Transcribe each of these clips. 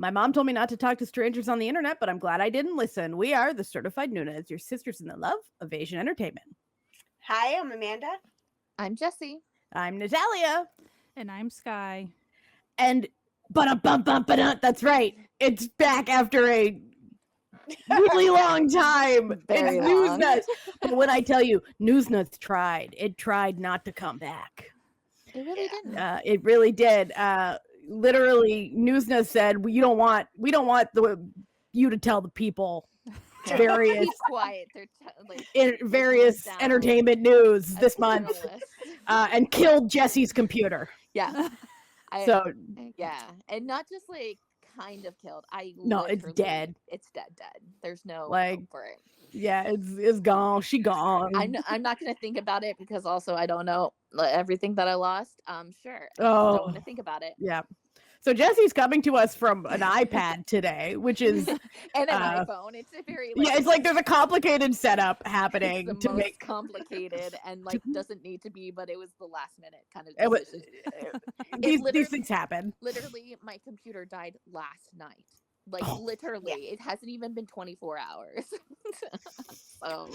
My mom told me not to talk to strangers on the internet, but I'm glad I didn't listen. We are the Certified Noonas, your sisters in the love of Asian entertainment. Hi, I'm Amanda. I'm Jessie. I'm Natalia. And I'm Sky. And that's right. It's back after a really long time. Very it's long. Newsnas. But when I tell you, Newsnas tried. It tried not to come back. It really didn't. It really did. Literally, Newsnas said, we don't want you to tell the people various Keep quiet. They're various down entertainment news as this month, journalists. and killed Jesse's computer. Yeah. So yeah, and not just like kind of killed. No, it's dead. It's dead. There's no Like, hope for it. yeah, it's gone. She gone. I'm not gonna think about it because also I don't know everything that I lost. Sure. I Oh. don't want to think about it. Yeah. So Jesse's coming to us from an iPad today, which is And an iPhone. It's a very it's like there's a complicated setup happening it's the to most make complicated and like doesn't need to be, but it was the last minute kind of it was, decision. these things happen. Literally, my computer died last night. Like Oh, literally, it hasn't even been 24 hours. So,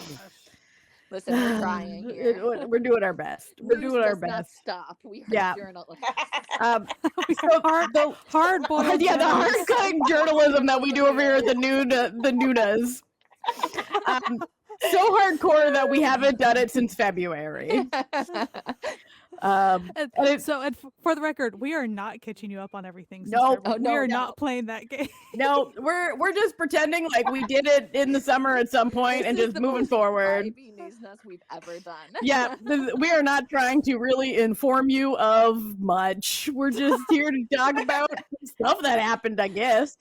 listen, we're trying here. We're doing our best. We're News doing our does not best. stop. We are Yeah. journalists. So Hard boiled. yeah, the hard cutting journalism that we do over here at the Noonas. So hardcore that we haven't done it since February. And for the record, we are not catching you up on everything. Nope. Sister. Oh, no, we are no. not playing that game. No, we're just pretending like we did it in the summer at some point This and is just the moving most forward. vibey Newsnas we've ever done. Yeah, we are not trying to really inform you of much. We're just here to talk about stuff that happened, I guess.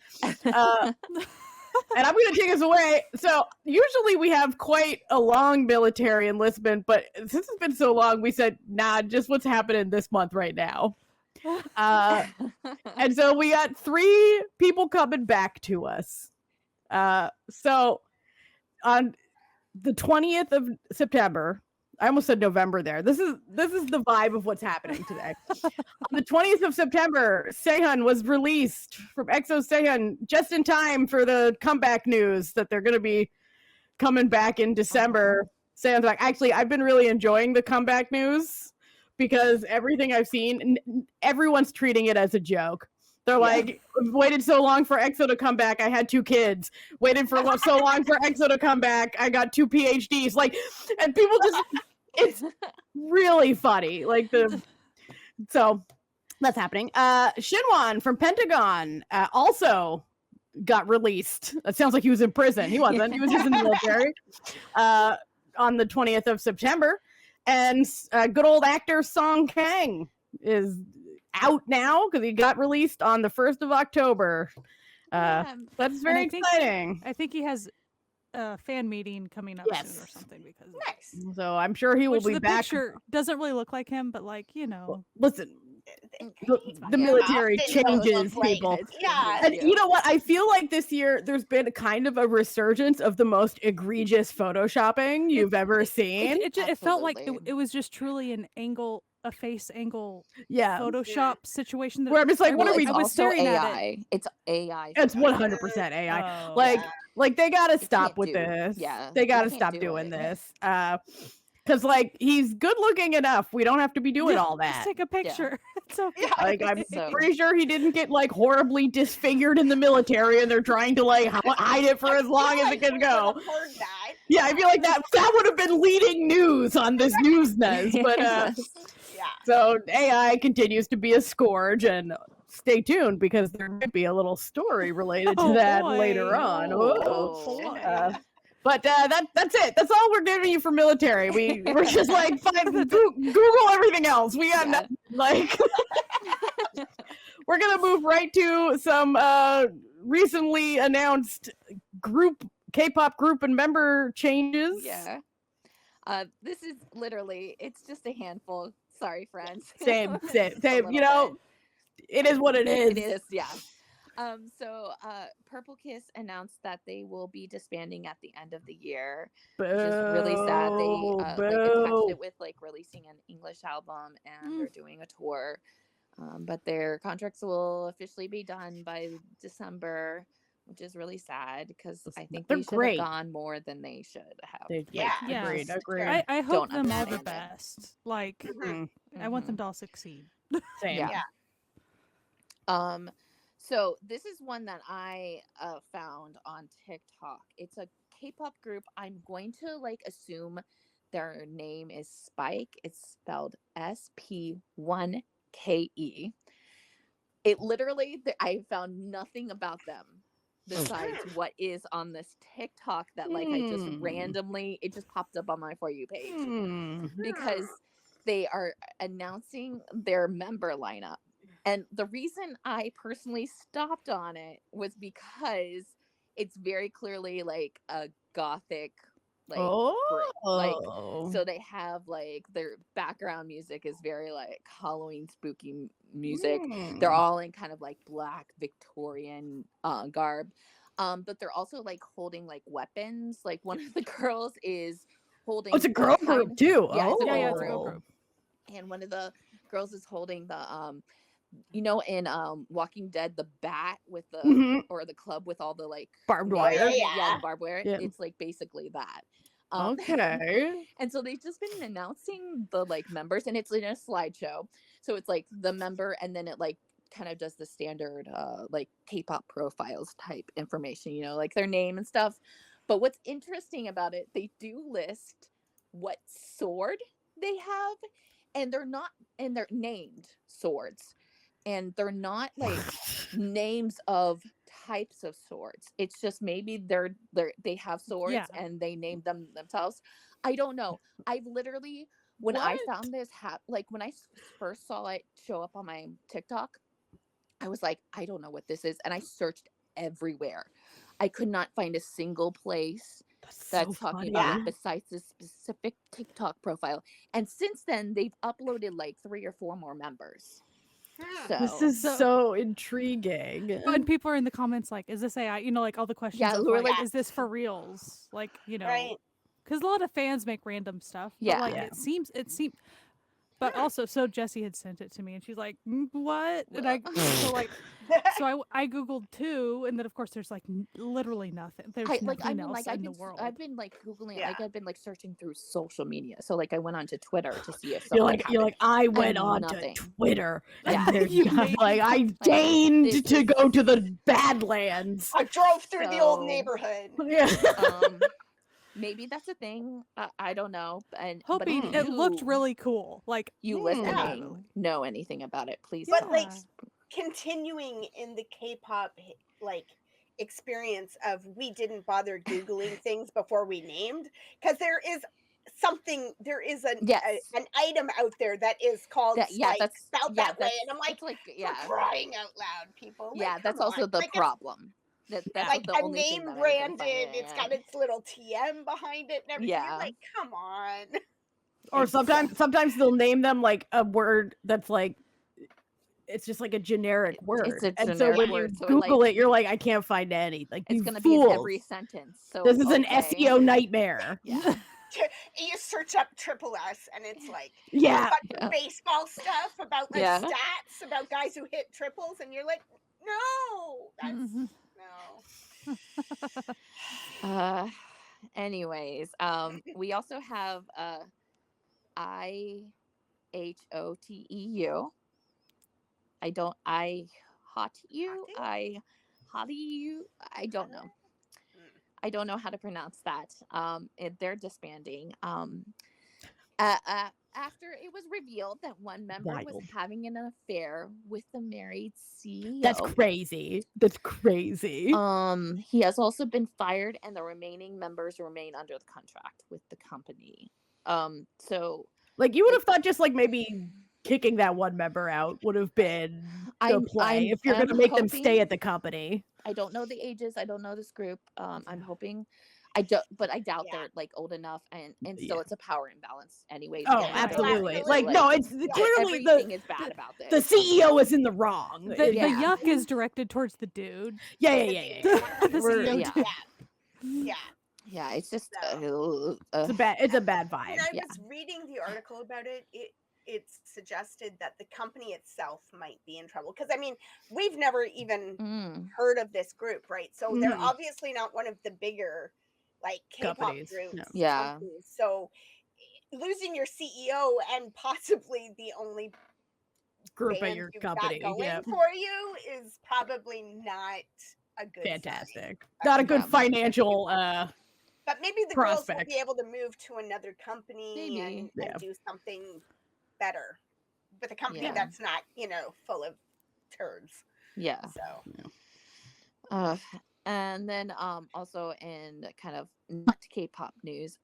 And I'm going to take us away. So usually we have quite a long military enlistment, but since it's been so long, we said, nah, just what's happening this month right now. And so we got 3 people coming back to us. So on the 20th of September, I almost said November there. This is the vibe of what's happening today. On the 20th of September, Sehun was released from EXO Sehun just in time for the comeback news that they're going to be coming back in December. Sehun's back. Actually, I've been really enjoying the comeback news because everything I've seen, everyone's treating it as a joke. They're like, waited so long for EXO to come back. I had 2 kids. Waited for so long for EXO to come back. I got 2 PhDs. Like, and people just, it's really funny. Like so that's happening. Shinwon from Pentagon also got released. That sounds like he was in prison. He wasn't. He was just in the military. On the 20th of September, and good old actor Song Kang is out now because he got released on the 1st of October. That's very exciting. I think he has a fan meeting coming up soon or something because Nice. So I'm sure he will be the back. picture doesn't really look like him, but like, you know. Well, listen, the military changes people. Yeah. And you know what? I feel like this year there's been kind of a resurgence of the most egregious photoshopping you've ever seen. It felt like Absolutely. it was just truly a face angle Yeah. Photoshop situation. Where I'm just like, what are we? It's I was also staring at AI. it. It's AI. It's 100% AI. Oh. Like they gotta They stop can't with do- this. yeah, They they gotta can't stop do doing it. this. Because like he's good looking enough. We don't have to be doing all that. Just take a picture. It's okay. Like I'm So- pretty sure he didn't get like horribly disfigured in the military, and they're trying to like hide it for as long as it can go. Yeah, I feel like that would have been leading news on this Newsnas. But Yeah. so AI continues to be a scourge, and stay tuned because there might be a little story related to Oh, that boy. later on. Oh. But that's it. That's all we're giving you for military. We're just like Google everything else. We got nothing, like we're gonna move right to some recently announced K-pop group and member changes. Yeah. This is literally, it's just a handful. Sorry, friends. Same. Just a You little know, it is what it is. It is, yeah. So Purple Kiss announced that they will be disbanding at the end of the year, which is really sad. They like attached it with like releasing an English album and they're doing a tour. But their contracts will officially be done by December, which is really sad because I think They're they should great. have gone more than they should have. Yeah. Agreed. just Agreed. I hope don't them all the understand it. best. Like, Mhm. I want them to all succeed. Same. Yeah. Yeah. So this is one that I found on TikTok. It's a K-pop group. I'm going to like assume their name is Spike. It's spelled SP1KE. It literally, I found nothing about them besides what is on this TikTok that like I just randomly, it just popped up on my For You page because they are announcing their member lineup. And the reason I personally stopped on it was because it's very clearly like a gothic like group. Like so they have like their background music is very like Halloween spooky music. They're all in kind of like black Victorian garb. But they're also like holding like weapons. Like one of the girls is holding it's a girl group too. Yeah, it's a Yeah, girl it's a girl group. group. And one of the girls is holding the you know, in Walking Dead, the bat with the or the club with all the like barbed wire. wire. yeah, the barbed wire. Yeah. It's like basically that. Okay. And so they've just been announcing the like members, and it's in a slideshow. So it's like the member, and then it like kind of does the standard like K-pop profiles type information, you know, like their name and stuff. But what's interesting about it, they do list what sword they have, and they're named swords. And they're not like names of types of swords. It's just maybe they have swords and they named them themselves. I don't know. I've literally when I found this like when I first saw it show up on my TikTok, I was like, I don't know what this is, and I searched everywhere. I could not find a single place that's so talking funny. about it besides this specific TikTok profile. And since then, they've uploaded like 3 or 4 more members. So This is so intriguing. And people are in the comments like, is this AI? You know, like all the questions Yeah, of we're like, like- is this for reals? Like, you know, Right. because a lot of fans make random stuff. Yeah. But like Yeah. it seems but also so Jessie had sent it to me and she's like, what? And I I googled too, and then of course there's like literally nothing. There's nothing else in the world. I've been like googling, Yeah. like I've been like searching through social media. So like I went onto Twitter to see if You're something like I went on nothing. to Twitter Yeah. and there's You not- made like me I this deigned to is- go to the Badlands. I drove through the old So- neighborhood. Yeah. Maybe that's a thing. I don't know. And Hoping but it looked you- really cool. Like you listening know anything about it, please But tell like us. continuing in the K-pop like experience of we didn't bother googling things before we named, because there is an Yes. an item out there that is called Spike, that's spelled that way, and I'm like, it's like for crying out loud, people. Like, yeah, that's come also on. the Like, it's problem. That's like the a only thing name that I can branded, find. it's got its little TM behind it and everything. Yeah. You're like, come on. Or Exactly. sometimes they'll name them like a word that's like it's just like a generic word. It's a and so generic when word, you so it, Google like- it, you're like, I can't find any. Like It's you gonna fools. be in every sentence. So This is an okay. SEO nightmare. Yeah. You search up triple S and it's like Yeah. a bunch of baseball stuff about like Yeah. stats about guys who hit triples, and you're like, no, that's Mhm. no. Anyways, we also have IHOTEU. I don't know. I don't know how to pronounce that. They're disbanding. After it was revealed that one member was Wild. having an affair with the married CEO. That's crazy. That's crazy. He has also been fired, and the remaining members remain under the contract with the company. So Like you would have thought just like maybe kicking that one member out would have been the play if you're I'm gonna make them stay hoping- at the company. I don't know the ages. I don't know this group. I'm hoping. I doubt Yeah. they're like old enough, and still Yeah. it's a power imbalance anyway. Oh, Yeah, absolutely. absolutely. Like no, it's clearly everything is bad about this. the CEO is in the wrong. the Yeah. yuck is directed towards the dude. Yeah. The We're- CEO yeah. dude. Yeah. Yeah, it's just No. It's a bad vibe. When I Yeah. was reading the article about it, it's suggested that the company itself might be in trouble. Because I mean, we've never even heard of this group, right? So they're obviously not one of the bigger like K-pop Companies, groups. no. Yeah. Companies. So losing your CEO and possibly the only Group at band your you've company. got going Yeah. for you is probably not a good sign. Fantastic. Not a good Yeah. financial But maybe the girls will prospect. be able to move to another company and Yeah. do something better with a company Yeah. that's not, you know, full of turds. Yeah. So And then also in kind of not K-pop news,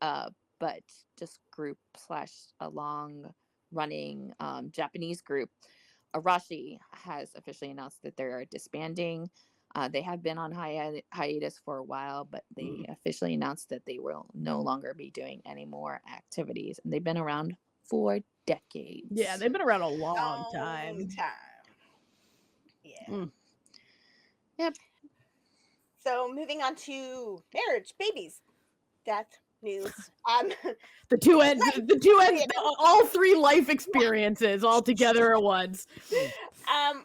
but just group / a long running Japanese group, Arashi has officially announced that they're disbanding. They have been on hiatus for a while, but they officially announced that they will no longer be doing any more activities. And they've been around for decades. Yeah, they've been around a long time. Yeah. Yep. So moving on to marriage, babies, death news. The two ends, all three life experiences all together at once.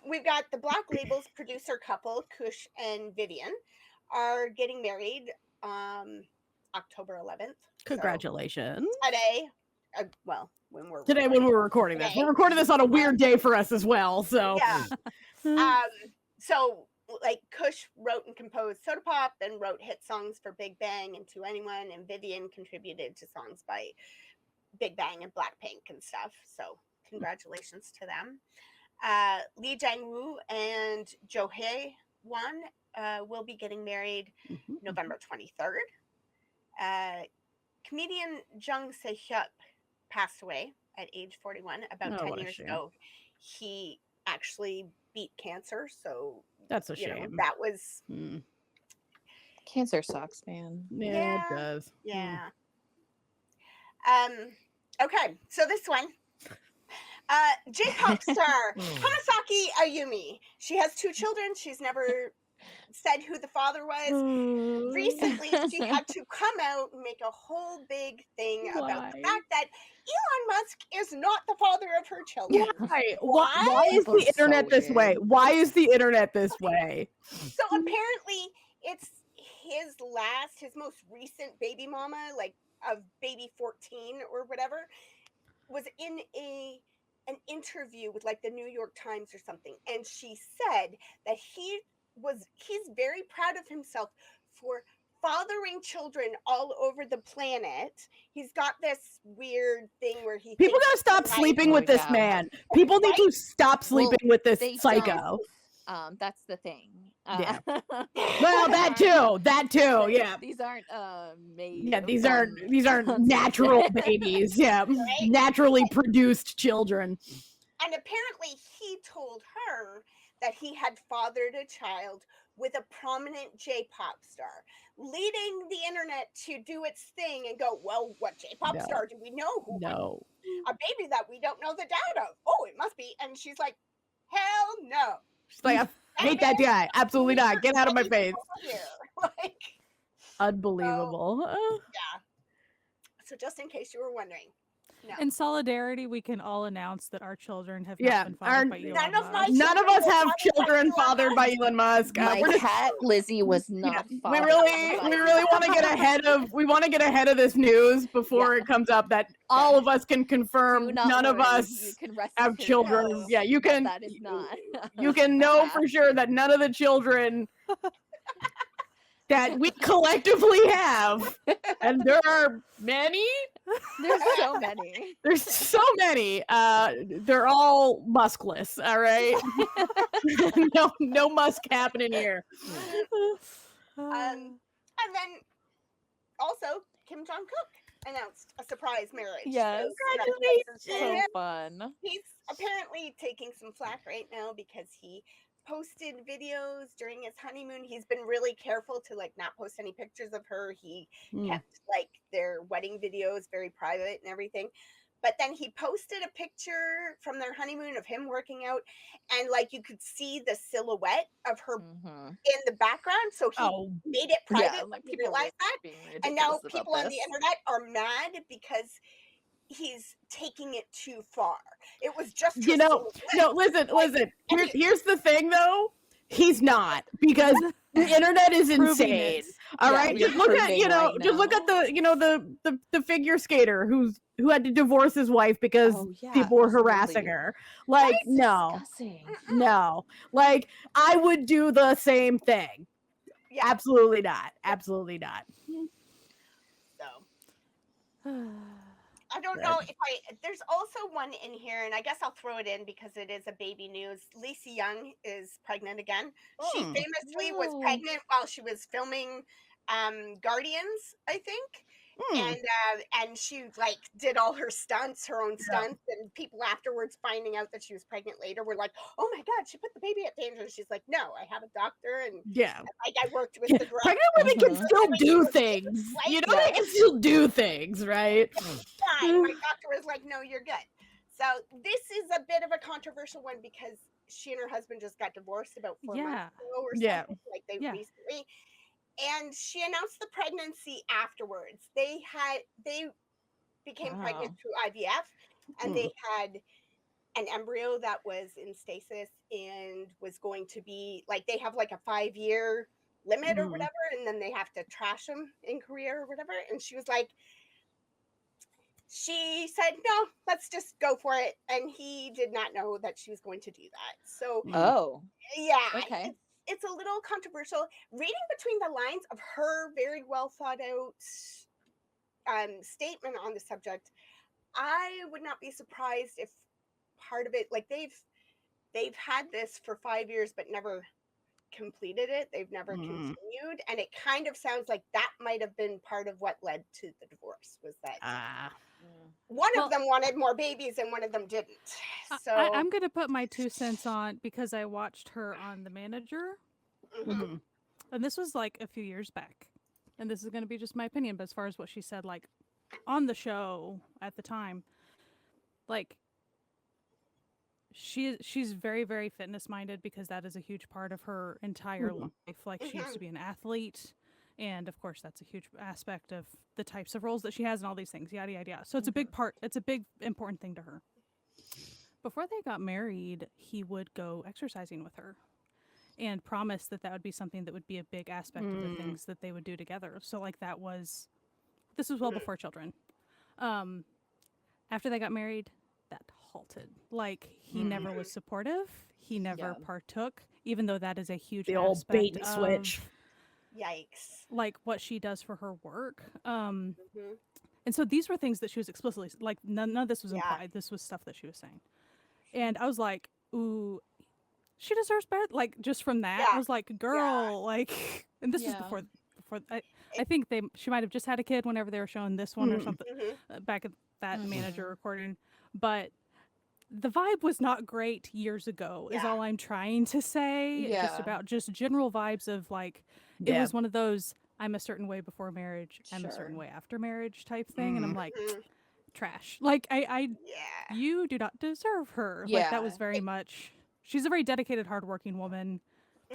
We've got the Black Label's producer couple, Kush and Vivian, are getting married October 11th. Congratulations. So today, when we're recording this. We're recording this on a weird day for us as well. So yeah. So like Kush wrote and composed Soda Pop and wrote hit songs for Big Bang and To Anyone, and Vivian contributed to songs by Big Bang and Blackpink and stuff. So congratulations to them. Lee Jang-woo and Jo Hae-won will be getting married November 23rd. Comedian Jung Se-hyuk passed away at age 41 about 10 years ago. He actually beat cancer, so that's a shame. That was cancer sucks, man. Yeah, it does. Yeah. Okay, so this one. J-pop star Hamasaki Ayumi. She has 2 children. She's never said who the father was. Recently, she had to come out and make a whole big thing about the fact that Elon Musk is not the father of her children. Why is the internet this way? Why is the internet this way? So apparently, it's his most recent baby mama, like of baby 14 or whatever, was in an interview with like the New York Times or something, and she said that he's very proud of himself for fathering children all over the planet. He's got this weird thing where people gotta stop sleeping with this man. People need to stop sleeping with this psycho. That's the thing. Yeah. Well, that too. Yeah. These aren't made. Yeah, these aren't natural babies. Yeah, right? Naturally produced children. And apparently, he told her that he had fathered a child with a prominent J-pop star, leading the internet to do its thing and go, well, what J-pop star do we know? No. A baby that we don't know the dad of. Oh, it must be. And she's like, hell no. She's like, I hate that guy. Absolutely not. Get out of my face. Like, unbelievable. Yeah. So just in case you were wondering. No. In solidarity, we can all announce that our children have not been fathered by Elon Musk. None of us have children fathered by Elon Musk. My cat Lizzie was not fathered. We really want to get ahead of this news before it comes up that all of us can confirm none of us have children. No. Yeah, you can. That is not. You can know for sure that none of the children that we collectively have, and there are many. There's so many. There's so many. They're all muskless. All right. no musk happening here. And then also Kim Jong-kook announced a surprise marriage. Yes. So fun. He's apparently taking some flack right now because he posted videos during his honeymoon. He's been really careful to like not post any pictures of her. He kept like their wedding videos very private and everything. But then he posted a picture from their honeymoon of him working out, and like you could see the silhouette of her in the background. So he made it private when he realized that. And now people on the internet are mad because he's taking it too far. It was just You know, no, listen. Here's the thing, though. He's not, because the internet is insane. it. All Yeah, right, we're just look at proving right just look now. at the figure skater who had to divorce his wife because Oh, yeah, people were harassing absolutely. her. Like, That's no, disgusting. no, like I would do the same thing. Yeah. Absolutely not. Absolutely not. So I don't know if there's also one in here, and I guess I'll throw it in because it is a baby news. Lisa Young is pregnant again. She famously was No. pregnant while she was filming Guardians, I think. And she like did all her stunts, her own stunts, and people afterwards finding out that she was pregnant later were like, "Oh my god, she put the baby at danger." And she's like, "No, I have a doctor, and like I worked with the director." Pregnant women can still do things. You know, they can still do things, right? Fine. My doctor was like, "No, you're good." So this is a bit of a controversial one because she and her husband just got divorced about 4 months ago or something. Like they recently. And she announced the pregnancy afterwards. They became pregnant through IVF, and they had an embryo that was in stasis and was going to be like, they have like a 5-year limit or whatever, and then they have to trash them in Korea or whatever. And she was like, she said, "No, let's just go for it." And he did not know that she was going to do that. So, yeah, Okay. It's a little controversial. Reading between the lines of her very well thought out statement on the subject, I would not be surprised if part of it, like they've had this for 5 years but never completed it. They've never continued, and it kind of sounds like that might have been part of what led to the divorce, was that one of them wanted more babies and one of them didn't. So I'm gonna put my 2 cents on, because I watched her on The Manager, and this was like a few years back, and this is gonna be just my opinion, but as far as what she said, like on the show at the time, like she's very, very fitness minded, because that is a huge part of her entire life. Like she used to be an athlete, and of course that's a huge aspect of the types of roles that she has and all these things, yada yada yada. So it's a big part, it's a big important thing to her. Before they got married, he would go exercising with her and promised that would be something that would be a big aspect of the things that they would do together. So like this was well before children. After they got married, that halted. Like he never was supportive. He never partook, even though that is a huge The old aspect bait and switch. yikes. Like what she does for her work. And so these were things that she was explicitly, like none of this was implied. This was stuff that she was saying. And I was like, ooh, she deserves better. Like just from that, I was like, girl, like, and this was before I think she might have just had a kid whenever they were showing this one or something back at that Manager recording. But the vibe was not great years ago, is all I'm trying to say. Just about just general vibes of like, it was one of those, I'm a certain way before marriage, I'm a certain way after marriage type thing. And I'm like, trash. Like, you do not deserve her. Like, that was very much, she's a very dedicated, hardworking woman.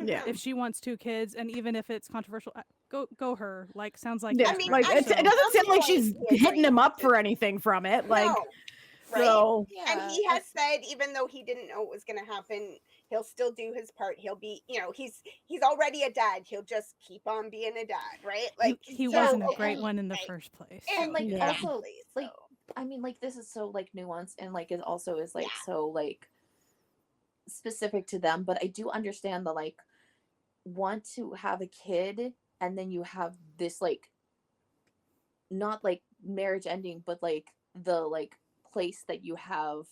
Yeah. If she wants 2 kids, and even if it's controversial, go her. Like, sounds like I mean, like it doesn't sound like she's hitting him up for anything from it. Like, no, right? So, and he has said, even though he didn't know it was going to happen, he'll still do his part. He'll be, he's already a dad. He'll just keep on being a dad, right? Like he wasn't a great one in the first place. And like also so. like, I mean, like this is so like nuanced, and like it also is like so like specific to them. But I do understand the like want to have a kid, and then you have this like not like marriage ending, but like the like place that you have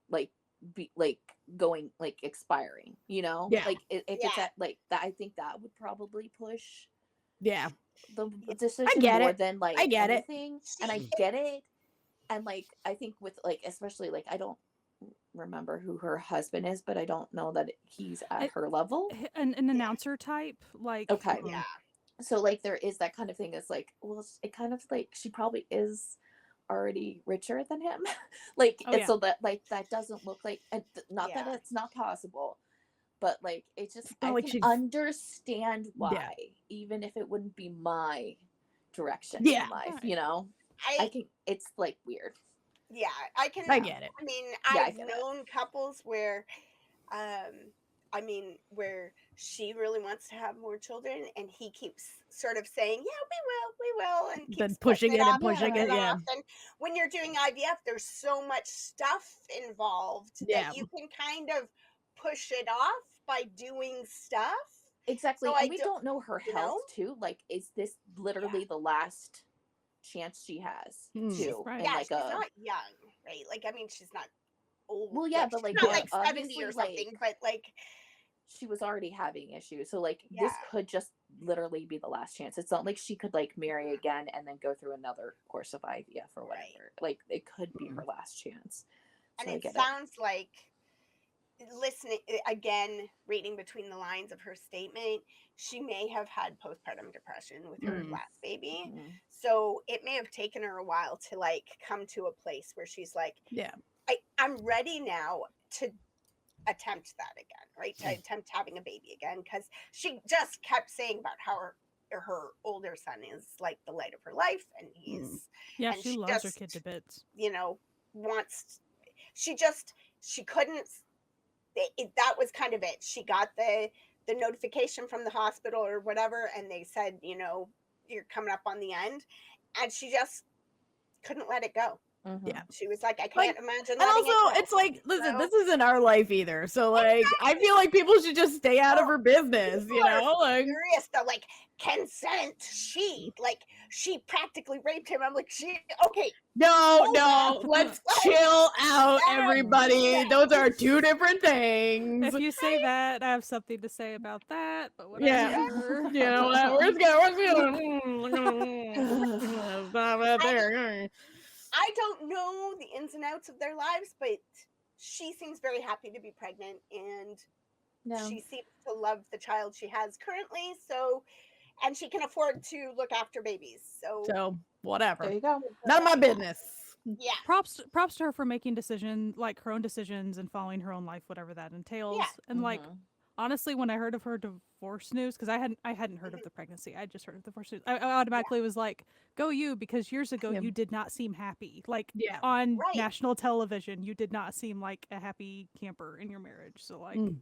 like be like going like expiring, like if it's at like that, I think that would probably push the decision more than like I get anything. And I get it. And like I think with like especially like I don't remember who her husband is, but I don't know that he's at her level. An announcer type, like so like there is that kind of thing. It's like, well, it kind of like she probably is already richer than him. Like so that like that doesn't look like, and not that it's not possible, but like it's just I like can understand why, even if it wouldn't be my direction in life, I can. It's like weird. Yeah, I can. I get it. I mean, Yeah, I I've get known couples where, where she really wants to have more children, and he keeps sort of saying, "Yeah, we will," and keeps Then pushing putting it and off, pushing putting it, yeah. off. And when you're doing IVF, there's so much stuff involved Yeah. that you can kind of push it off by doing stuff. Exactly. So And I we don't- don't know her you health know? too. Like, is this literally the last chance she has Mm. too? Right. And Yeah, like she's not young, right? Like, I mean, she's not old. Well, yeah, but, she's like, not yeah, like 70 obviously, or something, like- but like, she was already having issues. So like this Yeah. could just literally be the last chance. It's not like she could like marry again and then go through another course of IVF or Right. whatever. Like it could be her last chance. and So I it get sounds like listening again, reading between the lines of her statement, she may have had postpartum depression with her Mm. last baby. Mhm. So it may have taken her a while to like come to a place where she's like, Yeah. I'm ready now to attempt that again, right? To attempt having a baby again, because she just kept saying about how her older son is like the light of her life, and he's Yeah, and she she loves her just- kid to bits. wants. She couldn't. That was kind of it. She got the notification from the hospital or whatever, and they said, you're coming up on the end, and she just couldn't let it go. Mhm. Yeah. She was like, I can't imagine. And letting also, it go. it's like, listen, So- this isn't our life either. So, like, I feel like people should just stay out of her business, you People are know? Like, furious though, like consent. She practically raped him. I'm like, okay, no, Hold no, up. let's Like, chill out, that- everybody. yeah. Those are two different things. If you say that, I have something to say about that. But Yeah. whatever. You know what? We're going. Stop right there. I don't know the ins and outs of their lives, but she seems very happy to be pregnant, and No. she seems to love the child she has currently. So, and she can afford to look after babies. So, So, whatever. There you go. None of my business. yeah, Props to her for making her own decisions and following her own life, whatever that entails. And like Mhm. honestly, when I heard of her divorce news, because I hadn't heard of the pregnancy, I just heard of the divorce news. I automatically was like, "Go you!" Because years ago Yeah. you did not seem happy. Like Yeah. on Right. national television, you did not seem like a happy camper in your marriage. So like Mm.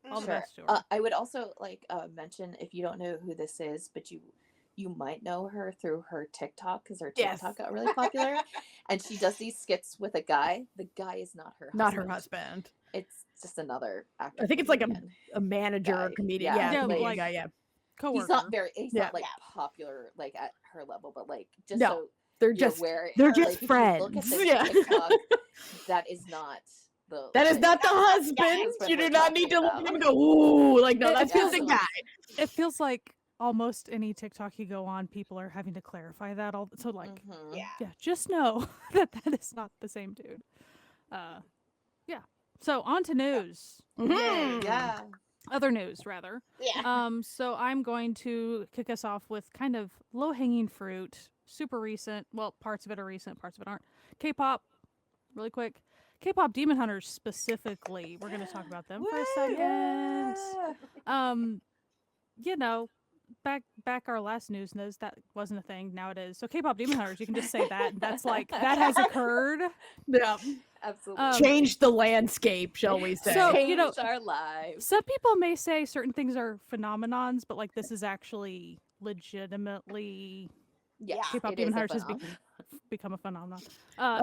all the Sure. best to her. I would also like mention, if you don't know who this is, but you might know her through her TikTok, because her Yes. TikTok got really popular, and she does these skits with a guy. The guy is not her husband. Not her husband. It's just another actor. I think it's like comedian. a manager or Guy. comedian. Yeah, Yeah, Yeah, comedian like- guy, yeah. Coworker. He's Yeah. not like Yeah. popular like at her level, but like just No, so They're you're just aware, they're like, just if you friends. Look at this Yeah. TikTok, that is not the That is like, not the husband husband. You we're do not need to talking look at him and about. go, ooh, like no, It that's just a feels- guy. It feels like almost any TikTok you go on, people are having to clarify that all. So like, Mhm. yeah. just know that is not the same dude. Yeah. So on to news. Mhm. Yeah. Other news, rather. Yeah. So I'm going to kick us off with kind of low-hanging fruit, super recent. Well, parts of it are recent, parts of it aren't. K-pop, really quick. K-pop Demon Hunters specifically. We're going to talk about them for a second. Back our last Newsnas, that wasn't a thing. Now it is. So K-pop Demon Hunters, you can just say that. That's like that has occurred. Yeah. Absolutely. Changed the landscape, shall we say? So, Changed you know, our lives. Some people may say certain things are phenomenons, but like this is actually legitimately Yes, K-pop it Demon is a Hunters has phenomenon. become a phenomenon.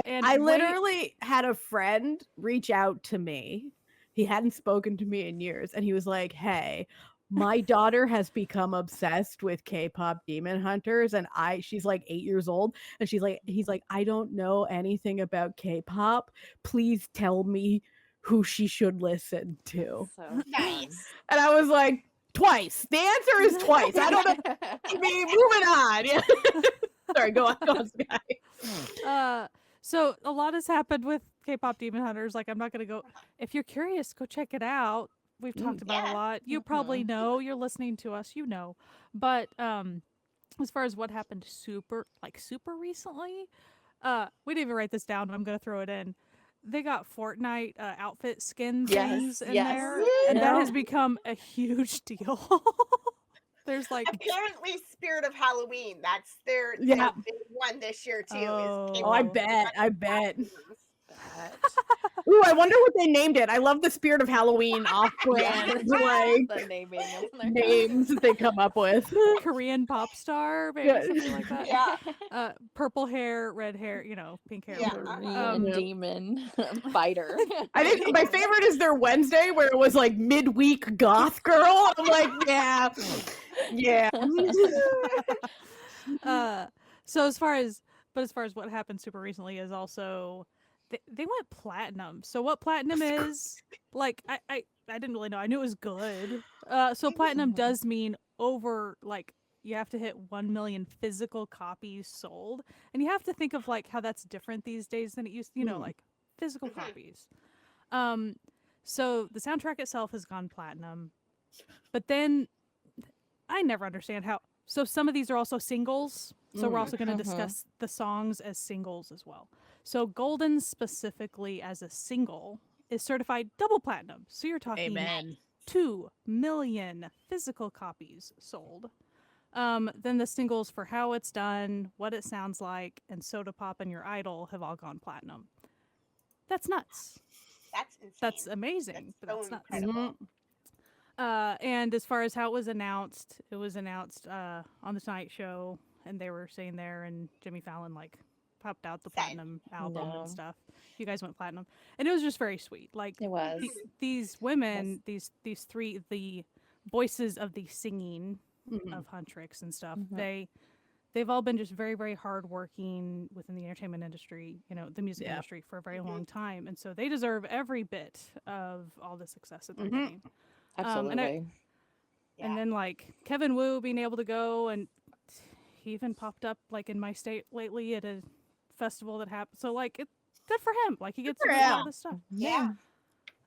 And I way- literally had a friend reach out to me. He hadn't spoken to me in years, and he was like, "Hey, my daughter has become obsessed with K-pop Demon Hunters, and she's like 8 years old, and he's like, I don't know anything about K-pop. Please tell me who she should listen to." So Nice. And I was like, twice. The answer is twice. I don't know. I mean, moving on. Yeah. Sorry, go on, Sky. So a lot has happened with K-pop Demon Hunters. Like I'm not gonna go. If you're curious, go check it out. We've talked about Yeah. a lot. You probably know. You're listening to us. You know. But as far as what happened super recently, we didn't even write this down. But I'm gonna throw it in. They got Fortnite outfit skin things in there, and that has become a huge deal. There's like Apparently, Spirit of Halloween. That's their Yeah. big one this year too. Oh, I bet. That. Ooh, I wonder what they named it. I love the spirit of Halloween off-brand like The naming of their names that they come up with. Korean pop star, maybe Yeah. something like that. Yeah. Purple hair, red hair, pink hair. Yeah. whatever. Korean Yeah. demon fighter. I think my favorite is their Wednesday where it was like midweek goth girl. I'm like, yeah. So as far as what happened super recently is also they went platinum. So what platinum is, like, I didn't really know. I knew it was good. So platinum does mean over, like, you have to hit 1 million physical copies sold, and you have to think of like how that's different these days than it used to, like physical copies. So the soundtrack itself has gone platinum, but then I never understand how. So some of these are also singles. So we're also going to discuss the songs as singles as well. So Golden specifically as a single is certified double platinum. So you're talking 2 million physical copies sold. Then the singles for How It's Done, What It Sounds Like, and Soda Pop and Your Idol have all gone platinum. That's nuts. That's insane. That's amazing. That's but so that's incredible. nuts. And as far as how it was announced on the Tonight Show, and they were saying there, and Jimmy Fallon like popped out the platinum album and stuff. You guys went platinum, and it was just very sweet. Like It was. These women, these three, the voices of the singing of Huntrix and stuff. They've all been just very, very hardworking within the entertainment industry, the music industry for a very long time, and so they deserve every bit of all the success that they're getting. Absolutely. And then like Kevin Wu being able to go, and he even popped up like in my state lately at a festival that happened. So like it's good for him. Like he gets to do all this stuff. Yeah.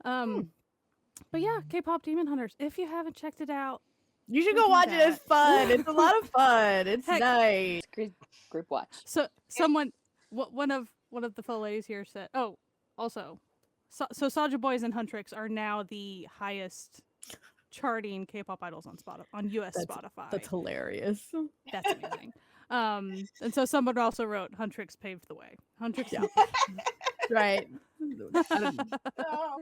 But yeah, K-pop Demon Hunters. If you haven't checked it out, You should go watch it. It's fun. It's a lot of fun. It's nice. It's group watch. So one of the fellow ladies here said, oh, also, so Soulja Boys and Huntrix are now the highest charting K-pop idols on US Spotify. That's hilarious. That's amazing. And so someone also wrote Huntrix paved the way. Huntrix. Yeah. Right. Oh.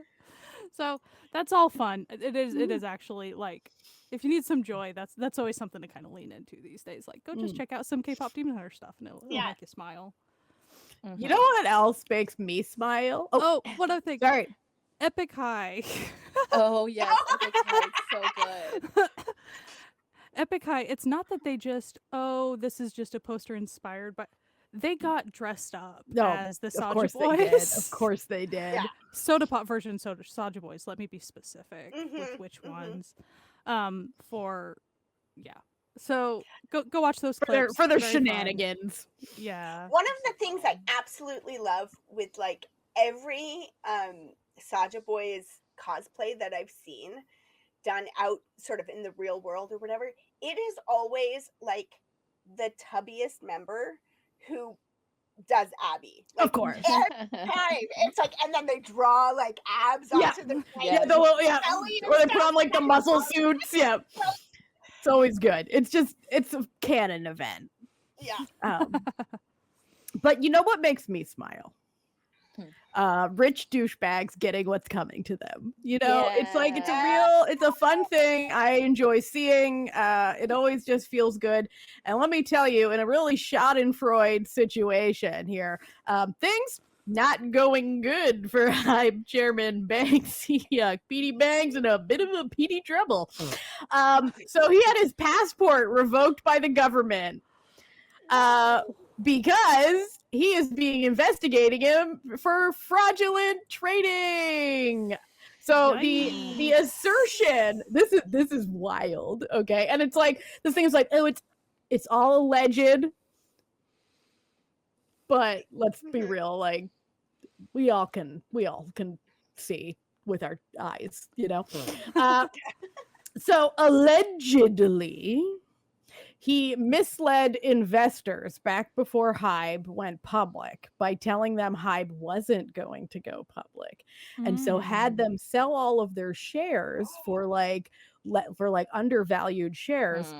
So that's all fun. It is actually like, if you need some joy, that's always something to kind of lean into these days. Like, go just check out some K-pop Demon Hunter stuff, and it'll make you smile. You know what else makes me smile? Oh, what other thing? Sorry. Epic High. Oh yes, Epic High, it's so good. Epic High. It's not that they just this is just a poster inspired, but they got dressed up as the Soulja Boys. Of course they did. Yeah. Soda Pop version Soulja Boys. Let me be specific with which ones. So go watch those clips for their Very shenanigans. fun. Yeah. One of the things I absolutely love with like every Soulja Boys cosplay that I've seen done out sort of in the real world or whatever, it is always like the tubbiest member who does Abby. Like, Of course. every time. It's like, and then they draw like abs onto their face. Yeah, the little, belly and or they put stuff. on like the muscle suits. Yeah. It's always good. It's a canon event. Yeah. But you know what makes me smile? Rich douchebags getting what's coming to them. It's like it's a fun thing. I enjoy seeing. It always just feels good. And let me tell you, in a really Schadenfreude situation here, things not going good for Hype Chairman Banks. Petey Banks in a bit of a Petey trouble. So he had his passport revoked by the government. Because he is being investigating him for fraudulent trading. So the assertion, this is wild, okay? And it's like this thing is like, oh, it's all alleged. But let's be real, like we all can see with our eyes, So allegedly, he misled investors back before Hybe went public by telling them Hybe wasn't going to go public. And so had them sell all of their shares for like for like undervalued shares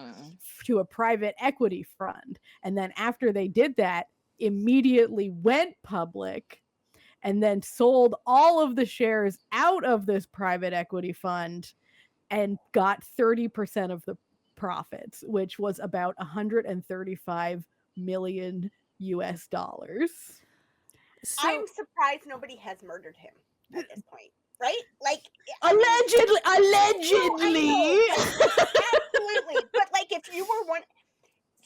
to a private equity fund. And then after they did that, immediately went public and then sold all of the shares out of this private equity fund and got 30% of the profits, which was about 135 million US dollars. So, I'm surprised nobody has murdered him at this point, right? Like allegedly. Absolutely. But like if you were one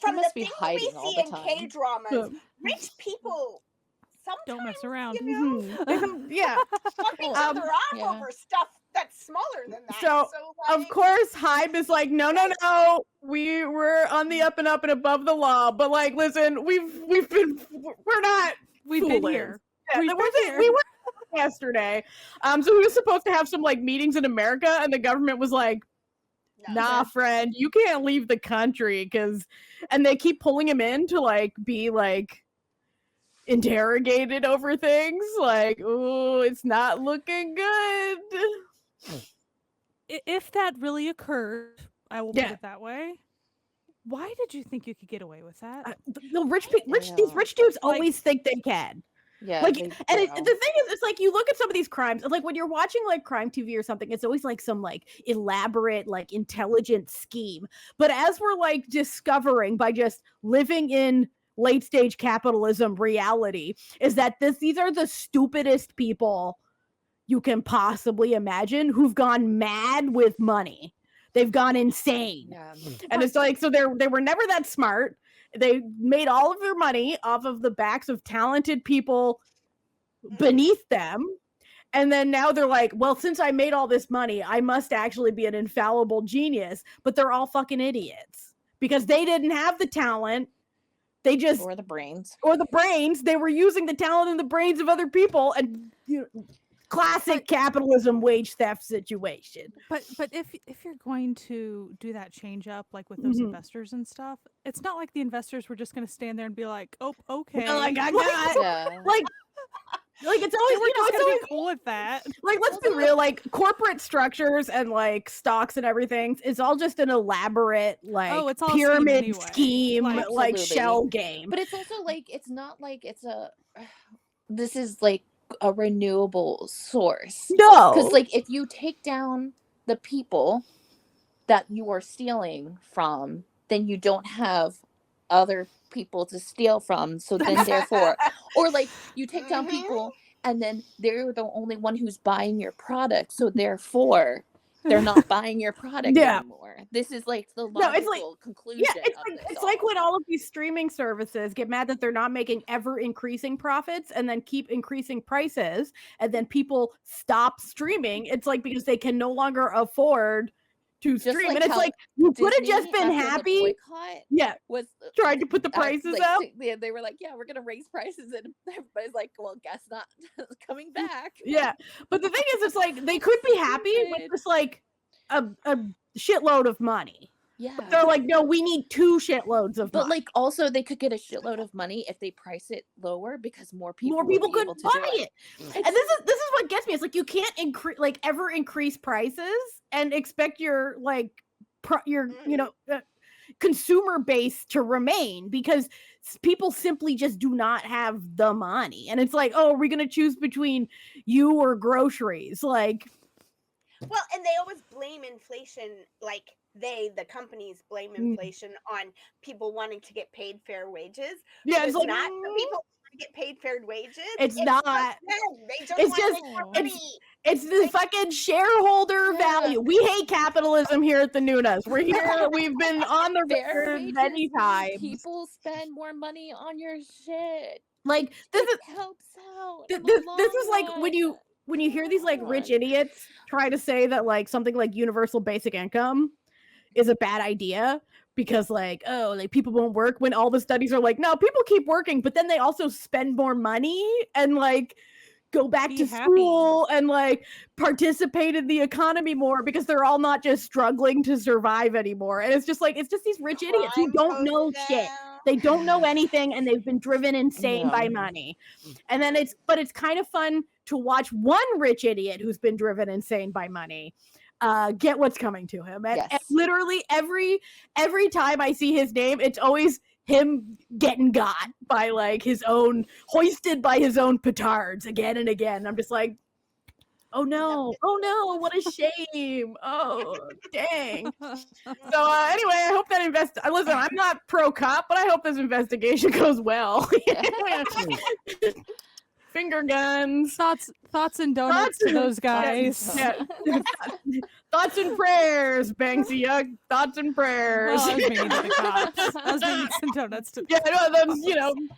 from the things we see in K-dramas, rich people sometimes don't mess around. fuck each other off over stuff that's smaller than that. So like, of course Hybe is like, no, we were on the up and above the law, but like, listen, we've been here. Yeah, we were yesterday. So we were supposed to have some like meetings in America, and the government was like, nah, friend, you can't leave the country and they keep pulling him in to like be like interrogated over things. Like, oh, it's not looking good. If that really occurred, I will put it that way. Why did you think you could get away with that? These rich dudes always think they can. Yeah, like, and the thing is, it's like you look at some of these crimes, like when you're watching like crime TV or something, it's always like some like elaborate, like intelligent scheme. But as we're like discovering by just living in late stage capitalism reality, is that these are the stupidest people you can possibly imagine who've gone mad with money. They've gone insane. Yeah. And it's like, so they were never that smart. They made all of their money off of the backs of talented people beneath them. And then now they're like, well, since I made all this money, I must actually be an infallible genius. But they're all fucking idiots because they didn't have the talent. They just or the brains. They were using the talent and the brains of other people, and classic capitalism wage theft situation. But if you're going to do that change up, like with those investors and stuff, it's not like the investors were just going to stand there and be like, "Oh, okay." Well, like I got like it's always it's always cool with that. Like, let's be real. Like corporate structures and like stocks and everything is all just an elaborate it's all pyramid scheme, like shell game. But it's also like it's not like it's a. This is like a renewable source. No, because like if you take down the people that you are stealing from, then you don't have other people to steal from. So then therefore, or like you take down people and then they're the only one who's buying your product. So therefore they're not buying your product anymore. This is like the logical conclusion. Yeah, it's like when all of these streaming services get mad that they're not making ever increasing profits and then keep increasing prices, and then people stop streaming. It's like because they can no longer afford to stream, like, and it's like you could have just been happy. Was tried to put the prices up. They were like, "Yeah, we're gonna raise prices," and everybody's like, "Well, guess not coming back." Yeah, but the thing is, it's like they could be happy with just like a shitload of money. Yeah, but they're like, no, we need 2 shitloads of money. But like, also, they could get a shitload of money if they price it lower because more people could buy it. And this is what gets me. It's like you can't ever increase prices and expect your consumer base to remain, because people simply just do not have the money. And it's like, oh, are we going to choose between you or groceries? Like, well, and they always blame inflation, like the companies blame inflation on people wanting to get paid fair wages. Yeah, it's like, not the people want to get paid fair wages. It's not. They just want to make more money. It's the fucking shareholder value. We hate capitalism here at the Noonas. We're here. We've been on the record many times. People spend more money on your shit. Like this helps out. This is like when you hear these like rich idiots try to say that like something like universal basic income is a bad idea because like, oh, like people won't work, when all the studies are like, no, people keep working, but then they also spend more money and like go back to school and like participate in the economy more because they're all not just struggling to survive anymore. And it's just these rich idiots who don't know shit. They don't know anything and they've been driven insane by money. And then it's kind of fun to watch one rich idiot who's been driven insane by money get what's coming to him. And Yes. literally every time I see his name, it's always him getting got by like hoisted by his own petards again and again. I'm just like, oh no, what a shame. Oh, dang. So anyway, I hope that listen, I'm not pro cop, but I hope this investigation goes well. Finger guns. Thoughts and donuts to those guys. Yeah. Thoughts and prayers, Banksy. Thoughts and prayers. Well, I was meaning to the cops. I was meaning some donuts to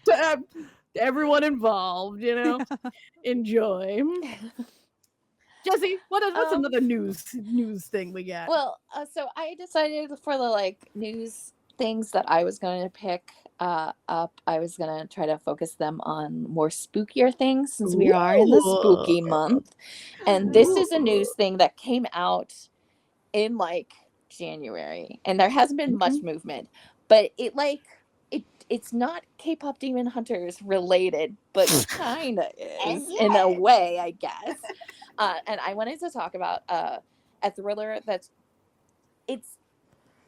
to everyone involved, enjoy. Jessie, what's another news thing we got? Well, so I decided for the news things that I was going to pick up, I was going to try to focus them on more spookier things since we are in the spooky month. And this is a news thing that came out in January, and there hasn't been much movement, but it's not K-pop Demon Hunters related, but kind of is in a way, I guess. And I wanted to talk about a thriller it's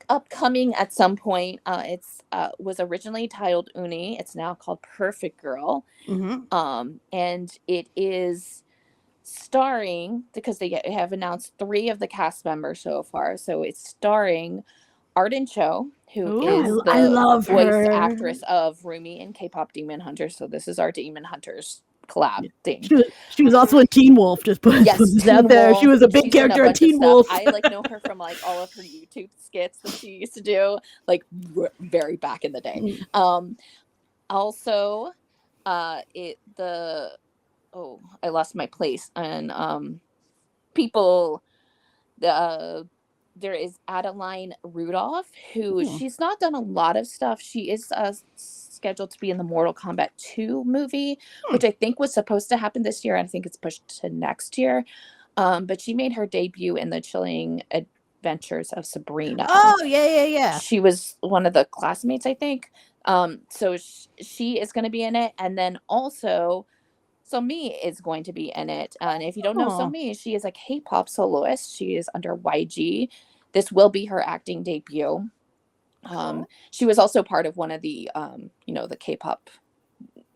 upcoming at some point. It's was originally titled Uni. It's now called Perfect Girl. And it is starring, because they have announced 3 of the cast members so far. So it's starring Arden Cho, who is the voice actress of Rumi in K-pop Demon Hunters. So this is our Demon Hunters collab thing. She was also in Teen Wolf. Just put this out there. She was a big character in Teen Wolf. I know her from all of her YouTube skits that she used to do, very back in the day. Also, I lost my place, and people. There is Adeline Rudolph, who she's not done a lot of stuff. She is scheduled to be in the Mortal Kombat 2 movie, which I think was supposed to happen this year. I think it's pushed to next year. But she made her debut in The Chilling Adventures of Sabrina. Oh, yeah. She was one of the classmates, I think. So she is going to be in it. And then also, Somi is going to be in it. And if you don't know Somi, she is a K-pop soloist. She is under YG. This will be her acting debut. She was also part of one of the, the K-pop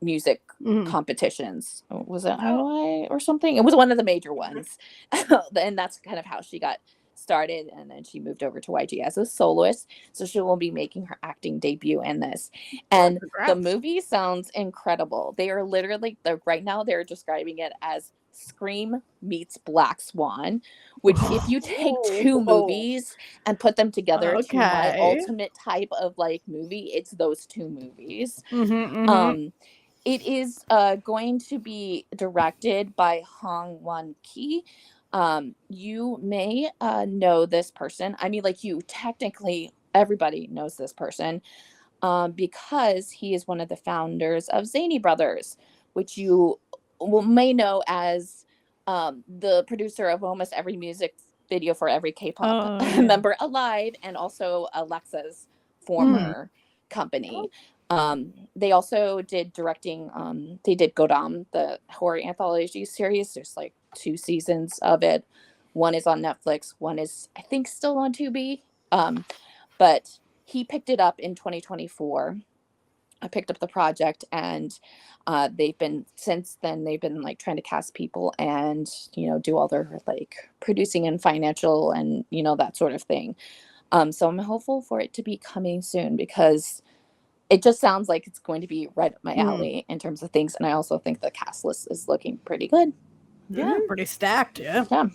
music competitions. Was it Hawaii or something? It was one of the major ones. And that's kind of how she got started. And then she moved over to YG as a soloist. So she will be making her acting debut in this. And the movie sounds incredible. They are literally, right now they're describing it as Scream meets Black Swan, which if you take 2 movies and put them together to my ultimate type of movie, it's those 2 movies. It is going to be directed by Hong Won-ki. You may know this person. I mean, you technically, everybody knows this person because he is one of the founders of Zany Brothers, which you may know as the producer of almost every music video for every K-pop member alive, and also Alexa's former company. They also did directing. They did Godam, the horror anthology series. There's 2 seasons of it. One is on Netflix. One is, I think, still on Tubi. But he picked it up in 2024. I picked up the project, and they've been trying to cast people and do all their producing and financial and that sort of thing. So I'm hopeful for it to be coming soon, because it just sounds like it's going to be right up my alley in terms of things. And I also think the cast list is looking pretty good. Yeah, pretty stacked. Yeah. Fun.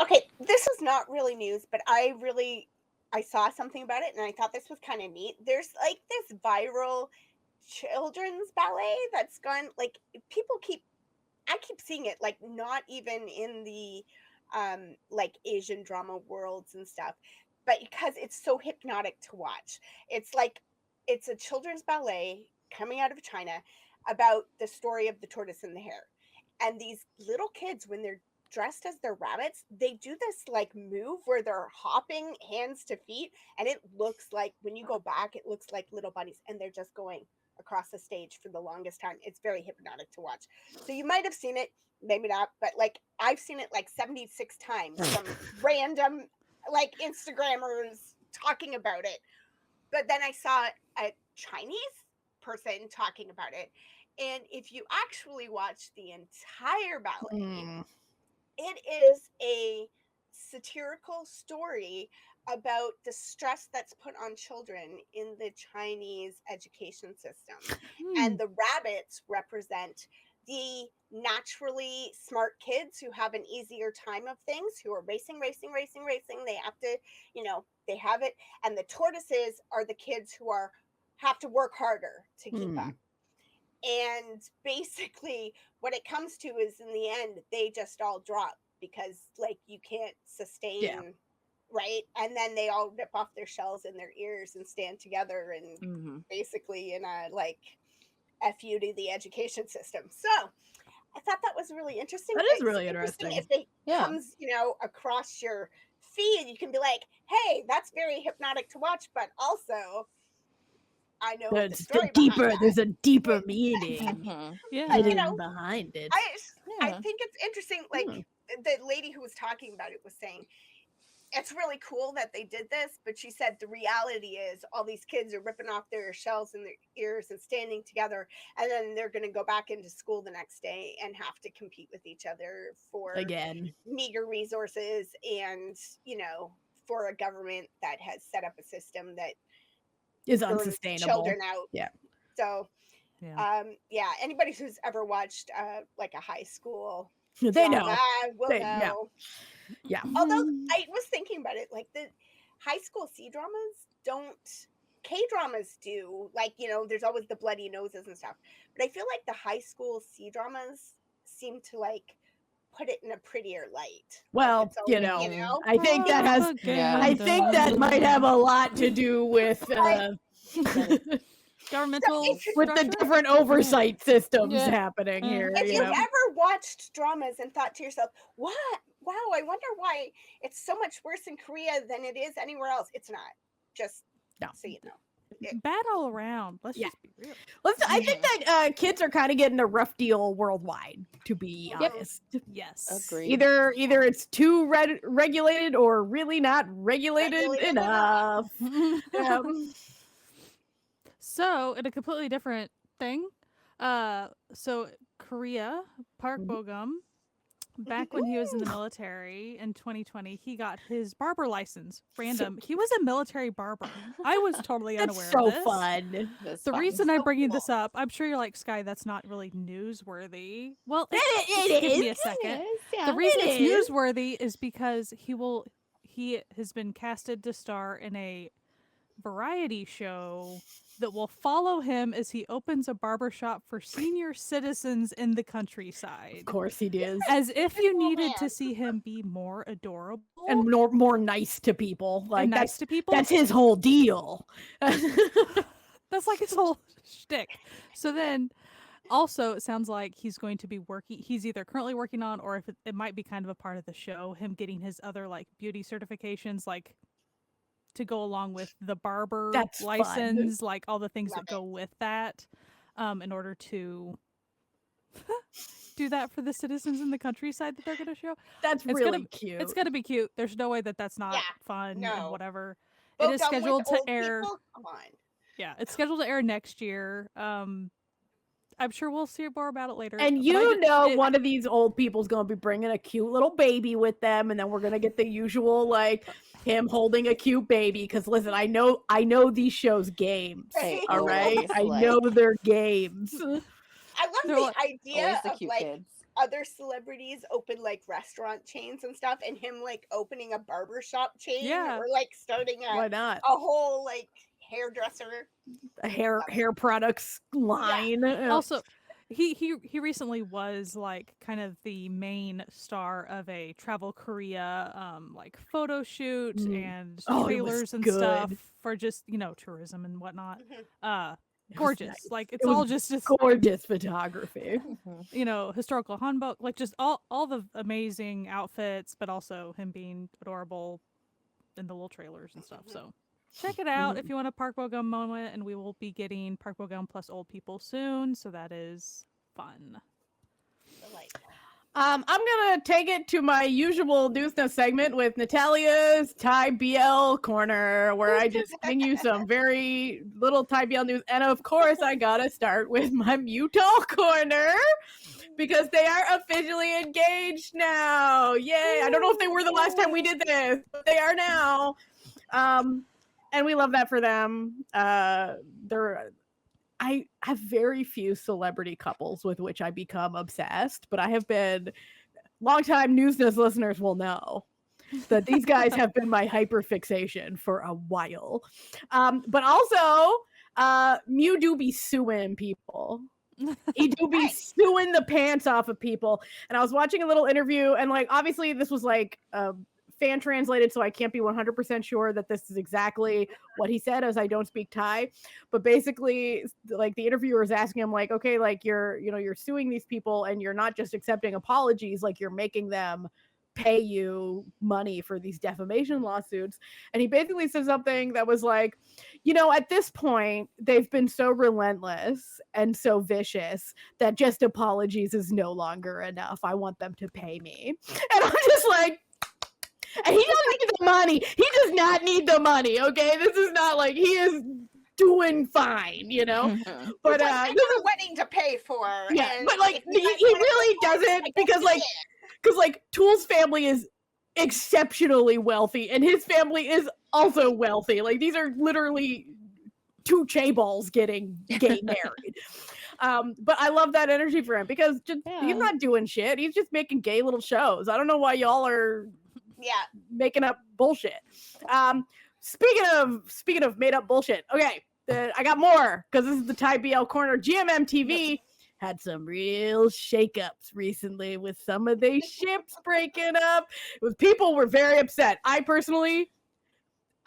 Okay, this is not really news, but I saw something about it, and I thought this was kind of neat. There's this viral children's ballet that's gone, I keep seeing it, not even in the Asian drama worlds and stuff, but because it's so hypnotic to watch. It's a children's ballet coming out of China about the story of the tortoise and the hare. And these little kids, when they're dressed as their rabbits, they do this move where they're hopping hands to feet, and it looks when you go back, it looks like little bunnies, and they're just going across the stage for the longest time. It's very hypnotic to watch. So you might have seen it, maybe not, but like I've seen it like 76 times from random like Instagrammers talking about it. But then I saw a Chinese person talking about it. And if you actually watch the entire ballet, it is a satirical story about the stress that's put on children in the Chinese education system. And the rabbits represent the naturally smart kids who have an easier time of things, who are racing. They have to, they have it. And the tortoises are the kids who have to work harder to keep up. And basically what it comes to is in the end, they just all drop because like you can't sustain, right? And then they all rip off their shells in their ears and stand together and basically in a like FU to the education system. So I thought that was really interesting. That is really interesting. If it comes, across your feed, you can be like, hey, that's very hypnotic to watch, but also I know the story deeper. There's a deeper meaning. Behind it. I think it's interesting. Like the lady who was talking about it was saying, it's really cool that they did this, but she said the reality is all these kids are ripping off their shells in their ears and standing together, and then they're going to go back into school the next day and have to compete with each other for meager resources and for a government that has set up a system that is unsustainable. Children out. Yeah. So, anybody who's ever watched like a high school, they drama know. Will know. Yeah. Although I was thinking about it, like the high school C dramas don't. K-dramas do. Like there's always the bloody noses and stuff. But I feel like the high school C dramas seem to like put it in a prettier light. Well, I think that has. I think that might have a lot to do with governmental with the different oversight systems happening here. If you've ever watched dramas and thought to yourself, "What? Wow! I wonder why it's so much worse in Korea than it is anywhere else." It's not. Just so you know. Bad all around. Let's just be real. I think that kids are kind of getting a rough deal worldwide, to be honest. Yes. Agreed. Either it's too regulated or really not regulated enough. So, in a completely different thing, so Korea, Park Bo-gum, back when he was in the military in 2020, he got his barber license. Random. He was a military barber. I was totally unaware of this. Fun. The reason I'm bringing this up, I'm sure you're like, Sky, that's not really newsworthy. Well, it is. Give me a second. The reason it's newsworthy is because he has been casted to star in a variety show that will follow him as he opens a barbershop for senior citizens in the countryside. Of course he does. As if you needed to see him be more adorable. And more nice to people. Like nice to people. That's his whole deal. That's like his whole shtick. So then also it sounds like he's going to be he's either currently working on, or if it might be kind of a part of the show, him getting his other like beauty certifications, like to go along with the barber license, like all the things that go with that, in order to do that for the citizens in the countryside that they're going to show. That's really cute. It's going to be cute. There's no way that that's not fun and whatever. Well, it is scheduled to air. Come on. Yeah, it's scheduled to air next year. I'm sure we'll see more about it later. And one of these old people's going to be bringing a cute little baby with them, and then we're going to get the usual like him holding a cute baby. Because listen, I know these shows games. All right, I know they're games. I love the idea of like kids. Other celebrities open like restaurant chains and stuff, and him like opening a barbershop chain, or like starting why not a whole like hairdresser, a hair products line. Also, he recently was like kind of the main star of a Travel Korea like photo shoot and trailers and stuff for just tourism and whatnot. Gorgeous. Nice. Like it's all just gorgeous photography. Historical hanbok, like just all the amazing outfits, but also him being adorable in the little trailers and stuff. So check it out if you want a Park Bo Gum moment, and we will be getting Park Bo Gum plus old people soon, so that is fun. I'm gonna take it to my usual Newsnas segment with Natalia's ThaiBL corner, where I just bring you some very little ThaiBL news, and of course, I gotta start with my Mutal corner because they are officially engaged now. Yay! I don't know if they were the last time we did this, but they are now, and we love that for them. I have very few celebrity couples with which I become obsessed, but I have been, longtime Newsnas listeners will know that these guys have been my hyperfixation for a while. But also, Mew do be suing people. He do be suing the pants off of people. And I was watching a little interview, and like, obviously this was like fan translated, so I can't be 100% sure that this is exactly what he said, as I don't speak Thai. But basically, like, the interviewer is asking him, like, okay, like, you're suing these people, and you're not just accepting apologies, like, you're making them pay you money for these defamation lawsuits. And he basically said something that was like, at this point, they've been so relentless and so vicious that just apologies is no longer enough. I want them to pay me. And I'm just like, and he doesn't need the money. He does not need the money, okay? This is not like, he is doing fine, But there's a wedding to pay for. Yeah, but like he really doesn't, because Tool's family is exceptionally wealthy, and his family is also wealthy. Like, these are literally two chaebols getting gay married. But I love that energy for him, because he's not doing shit. He's just making gay little shows. I don't know why y'all are making up bullshit. Speaking of made up bullshit. Okay, I got more, because this is the ThaiBL corner. GMM had some real shakeups recently with some of these ships breaking up. People were very upset.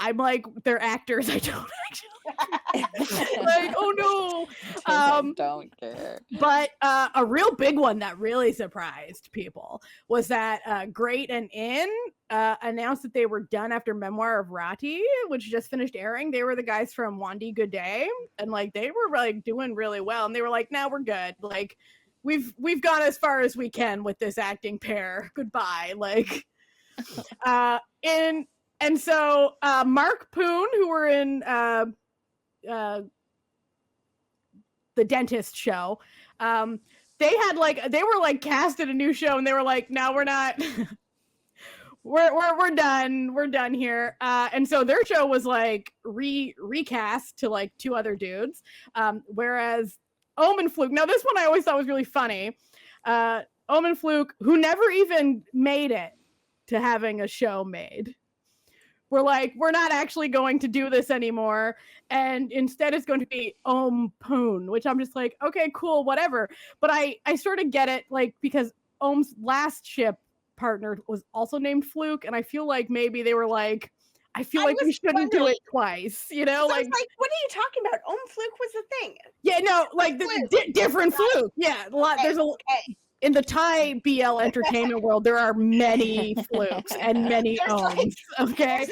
I'm like, they're actors. I don't actually like, oh no. I don't care. But a real big one that really surprised people was that Great and In announced that they were done after Memoir of Rati, which just finished airing. They were the guys from Wandi Good Day, and like, they were like doing really well, and they were like, now we're good. Like, we've gone as far as we can with this acting pair. Goodbye. Like, and so Mark Poon, who were in the Dentist show, they were cast in a new show, and they were like, no, we're not. we're done here. And so their show was like recast to like two other dudes. Whereas Ohm and Fluke, now this one I always thought was really funny. Ohm and Fluke, who never even made it to having a show made, we're like, we're not actually going to do this anymore. And instead it's going to be Ohm Poon, which I'm just like, okay, cool, whatever. But I sort of get it, like, because Ohm's last ship partner was also named Fluke. And I feel like maybe they were like, I feel like we shouldn't do it twice, So like, I was like, what are you talking about? Ohm Fluke was the thing. Yeah, no, like different Fluke. Yeah, a lot. There's in the ThaiBL entertainment world, there are many Flukes and many Ohms. Okay,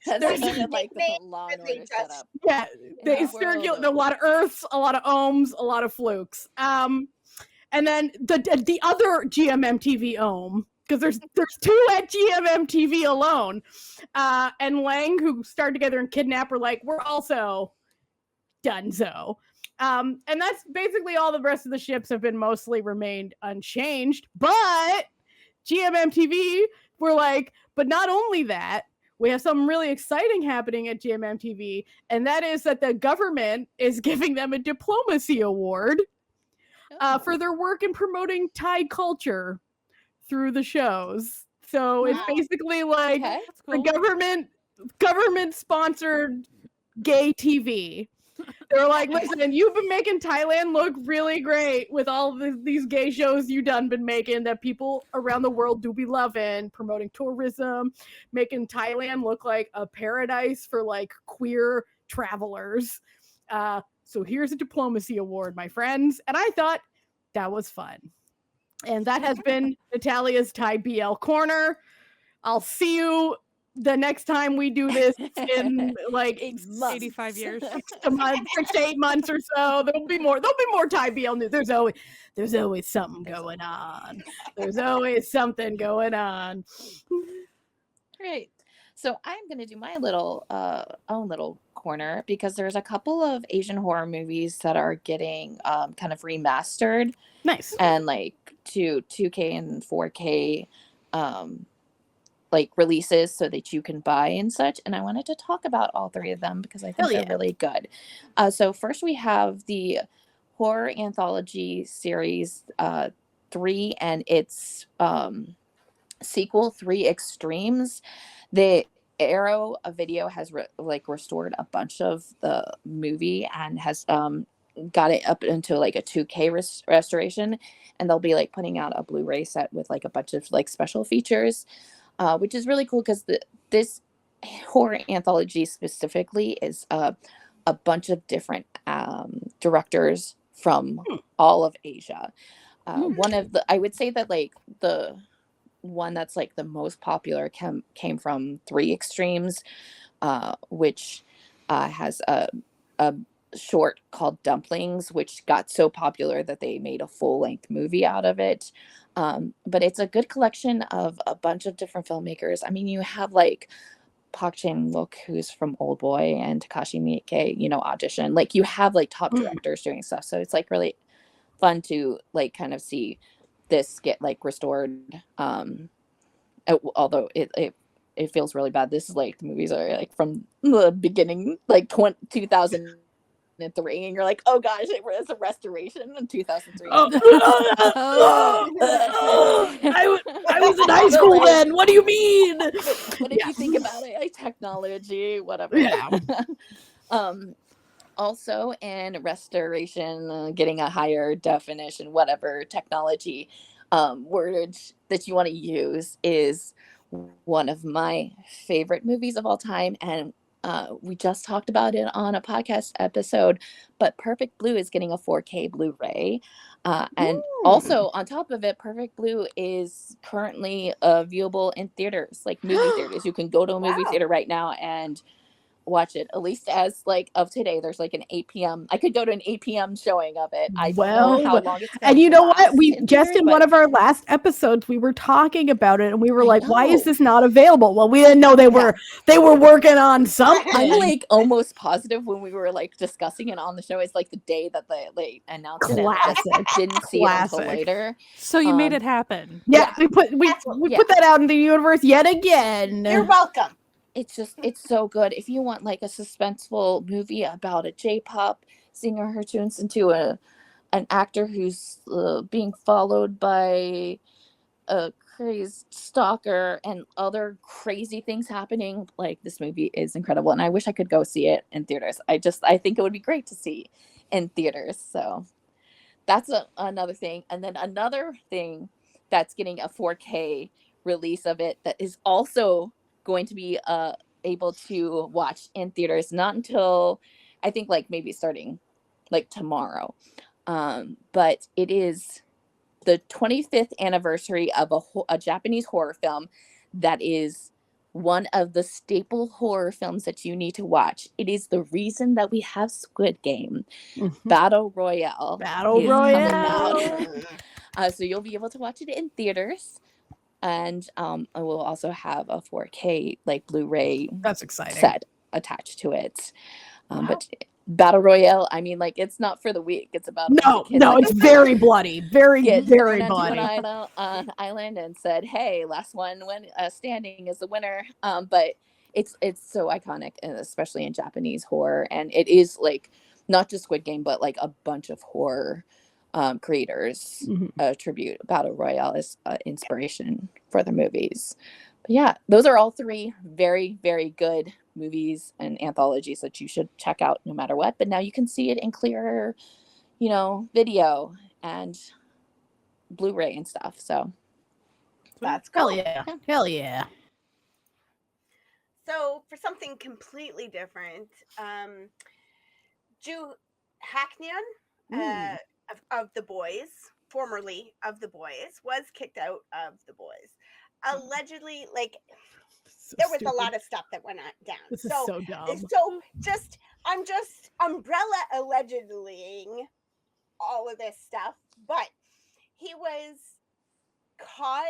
there's like the Law and Order setup. Yeah, they circulate a lot of Earths, a lot of Ohms, a lot of Flukes. And then the other GMMTV Ohm, because there's two at GMMTV alone. And Lang, who starred together in Kidnap, were like, we're also donezo. And that's basically all. The rest of the ships have been mostly remained unchanged, but GMMTV were like, but not only that, we have something really exciting happening at GMMTV, and that is that the government is giving them a diplomacy award for their work in promoting Thai culture through the shows. So it's basically like the government sponsored gay TV. They're like, listen, you've been making Thailand look really great with all these gay shows you done been making that people around the world do be loving, promoting tourism, making Thailand look like a paradise for like queer travelers. So here's a diplomacy award, my friends. And I thought that was fun. And that has been Natalia's ThaiBL Corner. I'll see you the next time we do this in like 85 years. 6 to 8 months or so, there'll be more ThaiBL news. There's always something going on. There's always something going on. Great. So I'm going to do my little own little corner because there's a couple of Asian horror movies that are getting kind of remastered. Nice. And like to 2K and 4K like releases so that you can buy and such. And I wanted to talk about all three of them because I think they're really good. So first we have the horror anthology series 3 and its sequel 3 Extremes. The Arrow video has restored a bunch of the movie and has got it up into like a 2K restoration, and they'll be like putting out a Blu-ray set with like a bunch of like special features, which is really cool because this horror anthology specifically is a bunch of different directors from all of Asia. One of the, I would say that like the one that's like the most popular came from 3 Extremes, which has a short called Dumplings, which got so popular that they made a full-length movie out of it. But it's a good collection of a bunch of different filmmakers. I mean, you have like Park Chan-wook, who's from Old Boy, and Takashi Miike, Audition. Like you have like top directors doing stuff, so it's like really fun to like kind of see this get like restored. Although it feels really bad. This is like the movies are like from the beginning, like 2003, and you're like, oh gosh, it was a restoration in 2003. I was in high school then. What do you mean? But if you think about it, like technology, whatever. Yeah. Also in restoration, getting a higher definition, whatever technology words that you want to use is one of my favorite movies of all time. And we just talked about it on a podcast episode, but Perfect Blue is getting a 4K Blu-ray. And also on top of it, Perfect Blue is currently viewable in theaters, like movie theaters. You can go to a movie theater right now and watch it, at least as like of today. There's like an 8 p.m. I could go to an 8 p.m. showing of it. I don't know how long it's and you know what, we in just theaters, in one of our last episodes we were talking about it and we were like, why is this not available? Well, we didn't know they were working on something. I'm like almost positive when we were like discussing it on the show, it's like the day that they announced it, and I didn't see it until later. So you made it happen. Yeah, we put that out in the universe yet again. You're welcome. It's so good. If you want like a suspenseful movie about a J-pop singer who turns into an actor who's being followed by a crazy stalker and other crazy things happening, like this movie is incredible, and I wish I could go see it in theaters. I think it would be great to see in theaters. So that's another thing. And then another thing that's getting a 4K release of it that is also going to be able to watch in theaters, not until I think like maybe starting like tomorrow, but it is the 25th anniversary of a Japanese horror film that is one of the staple horror films that you need to watch. It is the reason that we have Squid Game. Battle Royale is coming out. So you'll be able to watch it in theaters. And I will also have a 4K like Blu-ray That's exciting set attached to it. But Battle Royale, I mean, like it's not for the weak. It's about it's very bloody, very bloody. On an island and said, "Hey, last one standing is the winner." But it's so iconic, and especially in Japanese horror, and it is like not just Squid Game, but like a bunch of horror creators attribute Battle Royale as inspiration for the movies. But yeah, those are all 3 very, very good movies and anthologies that you should check out no matter what. But now you can see it in clearer, video and Blu-ray and stuff. So that's cool. Hell yeah. So for something completely different, Ju Hacknyan of the Boyz, formerly of the Boyz, was kicked out of the Boyz. Allegedly, like there was stupid. a lot of stuff that went down. This is so dumb. So I'm just umbrella allegedlying all of this stuff, but he was caught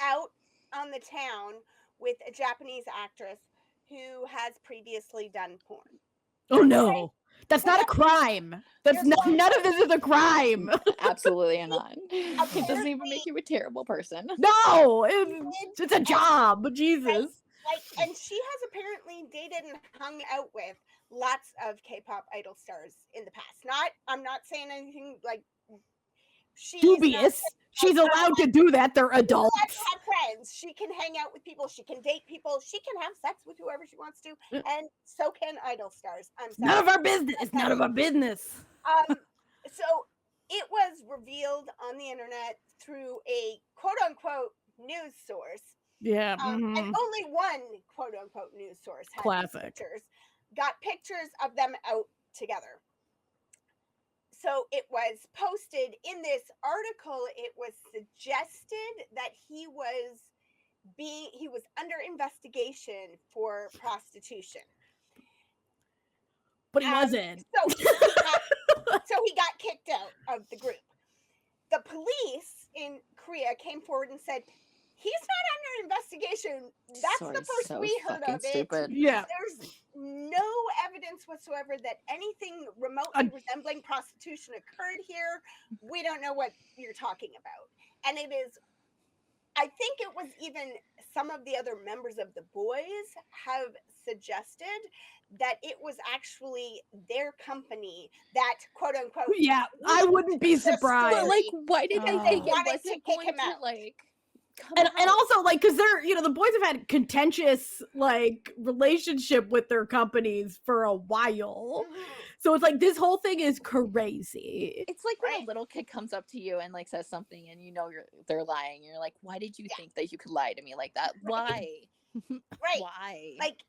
out on the town with a Japanese actress who has previously done porn. Oh no. That's not a crime. That's none of this is a crime. Absolutely not. It doesn't even make you a terrible person. No, it's a job. Jesus. Right? And she has apparently dated and hung out with lots of K-pop idol stars in the past. I'm not saying anything like dubious. She's allowed to do that. They're adults. She's allowed to have friends. She can hang out with people. She can date people. She can have sex with whoever she wants to. And so can idol stars. I'm sorry. None of our business. It's none of our business. So it was revealed on the internet through a quote-unquote news source. Yeah. And only one quote-unquote news source had classic pictures. Got pictures of them out together. So it was posted in this article. It was suggested that he was under investigation for prostitution. But he wasn't. So he got kicked out of the group. The police in Korea came forward and said, he's not under investigation. That's the first we heard of it. Stupid. Yeah. There's no evidence whatsoever that anything remotely resembling prostitution occurred here. We don't know what you're talking about. And it is, I think it was even some of the other members of the Boyz have suggested that it was actually their company that quote unquote. Yeah, I wouldn't be surprised. But like, why did they think it wanted wasn't to kick going him to out? like? And also like because they're the Boyz have had contentious like relationship with their companies for a while, so it's like this whole thing is crazy. It's like when a little kid comes up to you and like says something and they're lying. You're like, why did you think that you could lie to me like that? Why? Right. Why? Like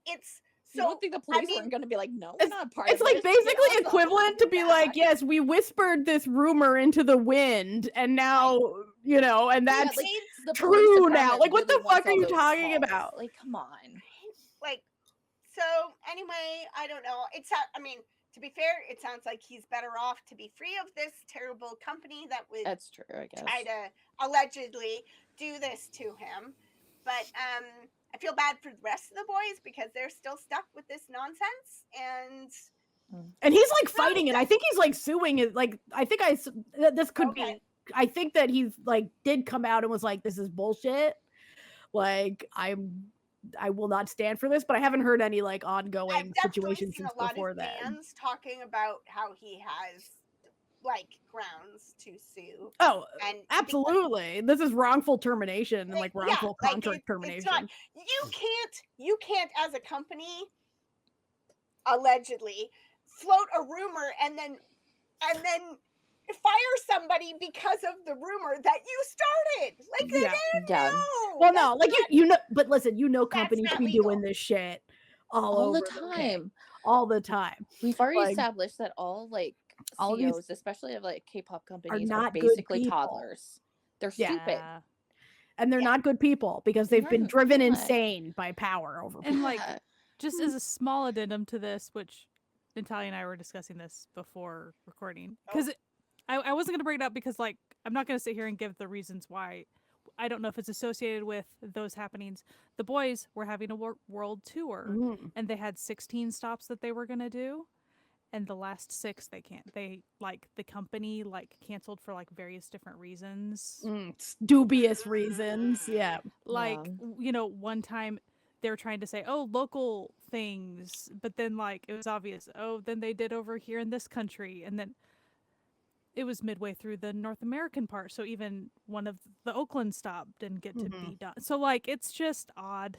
it's. So, you don't think the police aren't going to be like, no, we're not part of It's like this. basically equivalent to be like, yes, we whispered this rumor into the wind, and now and that's true now. Like, what the fuck are you talking about? Like, come on. Like, so anyway, I don't know. To be fair, it sounds like he's better off to be free of this terrible company that would. That's true, I guess. Try to allegedly do this to him, but I feel bad for the rest of the Boyz because they're still stuck with this nonsense, and he's like fighting it. I think he's like suing it. Like I think this could be. I think that he's like did come out and was like, "This is bullshit." Like I will not stand for this, but I haven't heard any like ongoing situations since before that. I've definitely seen a lot of fans talking about how he has like grounds to sue. Oh, and absolutely. This is wrongful termination and like wrongful contract termination. You can't as a company allegedly float a rumor and then fire somebody because of the rumor that you started. Like they didn't know. Well, no, like but listen, companies be doing this shit all the time. All the time. We've already established that all CEOs, especially of like K-pop companies, are basically toddlers. They're stupid. And they're not good people because they've been driven insane by power over people. And like just as a small addendum to this, which Natalia and I were discussing this before recording. Because I wasn't gonna bring it up because like I'm not gonna sit here and give the reasons why. I don't know if it's associated with those happenings. The Boyz were having a world tour and they had 16 stops that they were gonna do. And the last 6 they the company like canceled for like various different reasons. Dubious reasons. Yeah. Like, one time they were trying to say, oh, local things, but then like it was obvious, oh, then they did over here in this country, and then it was midway through the North American part, so even one of the Oakland stop didn't get to be done. So like it's just odd.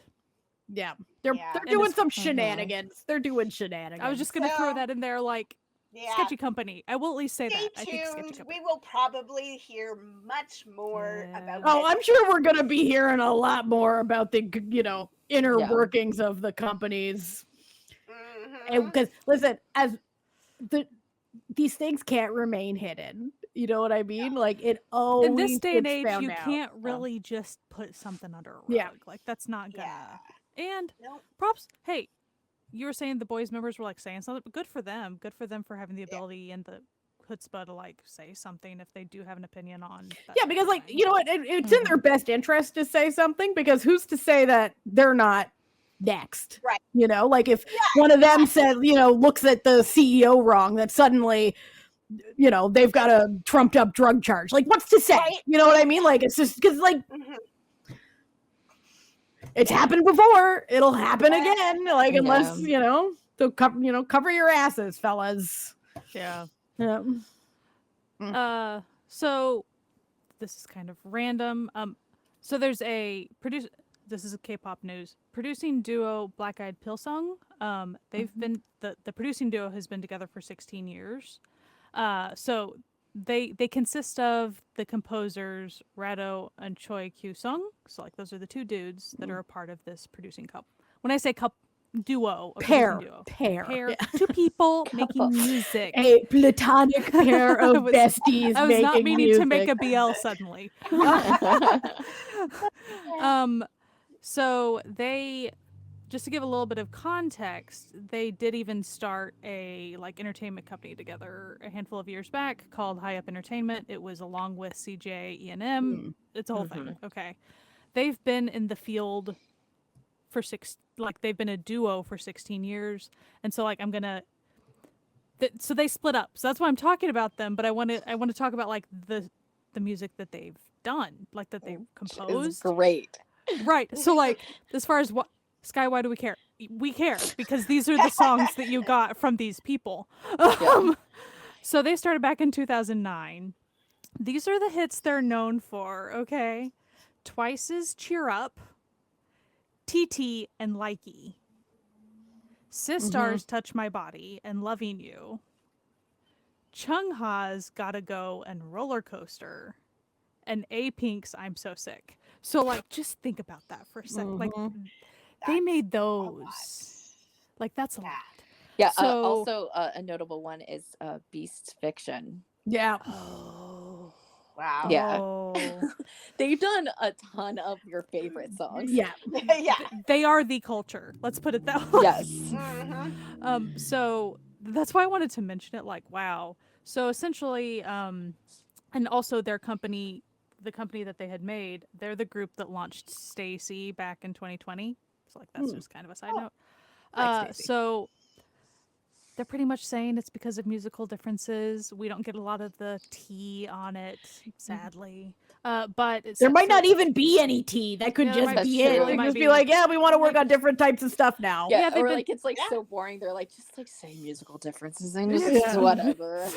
Yeah, they're doing some shenanigans. They're doing shenanigans. I was just gonna throw that in there, like sketchy company. I will at least say that. I think sketchy company. We will probably hear much more about. Oh, I'm sure we're gonna be hearing a lot more about the inner workings of the companies. Because listen, these things can't remain hidden. You know what I mean? Like it always in this day and age, you out. can't really just put something under a rug. Like that's not gonna. And Nope. props. Hey, you were saying the Boyz members were like saying something, but good for them. Good for them for having the ability and the chutzpah to like say something if they do have an opinion on that. Yeah, because like, you know what, it's in their best interest to say something, because who's to say that they're not next? Right. You know, like if one of them said, you know, looks at the CEO wrong, that suddenly, you know, they've got a trumped up drug charge. Like, what's to say? Right. You know what I mean? Like, it's just because like it's happened before, it'll happen again. Like, unless you know, so cover your asses, fellas. Yeah. Yeah. So this is kind of random. So there's a this is a K-pop news. Producing duo Black Eyed Pilsung. They've been the producing duo has been together for 16 years. So they consist of the composers Rado and Choi Kyu-sung. So like those are the two dudes that are a part of this producing couple. When I say duo, pair, yeah. Two people making music, a platonic pair of besties. I was making not meaning music. to make a BL suddenly. So they, just to give a little bit of context, they did even start a like entertainment company together a handful of years back called High Up Entertainment. It was along with CJ E&M. It's a whole thing. Okay, they've been in the field for they've been a duo for 16 years, and so like so they split up. So that's why I'm talking about them. But I want to talk about like the music that they've done, like that they've composed. It's great. Right. So like as far as what Sky, why do we care? We care because these are the songs that you got from these people. So they started back in 2009. These are the hits they're known for. Okay, Twice's "Cheer Up," TT and Likey, Sistar's "Touch My Body" and "Loving You," Chungha's "Gotta Go" and "Roller Coaster," and A-Pink's "I'm So Sick." So like, just think about that for a second. Like, they made those. Like, that's a lot. Yeah. So, Also, a notable one is Beast Fiction. Yeah. Oh. Wow. Yeah. Oh. They've done a ton of your favorite songs. Yeah. Yeah. They are the culture. Let's put it that way. Yes. So that's why I wanted to mention it. Like, wow. So essentially, and also their company, the company that they had made, they're the group that launched Stacy back in 2020. So like, that's just kind of a side note. Like So they're pretty much saying it's because of musical differences. We don't get a lot of the tea on it, sadly. But There might not even be any tea. That could Yeah, just that's be true. it. It They might just be be- like, yeah, we want to work on different types of stuff now. Yeah, they've or been- like it's like so boring. They're like just like saying musical differences and just whatever.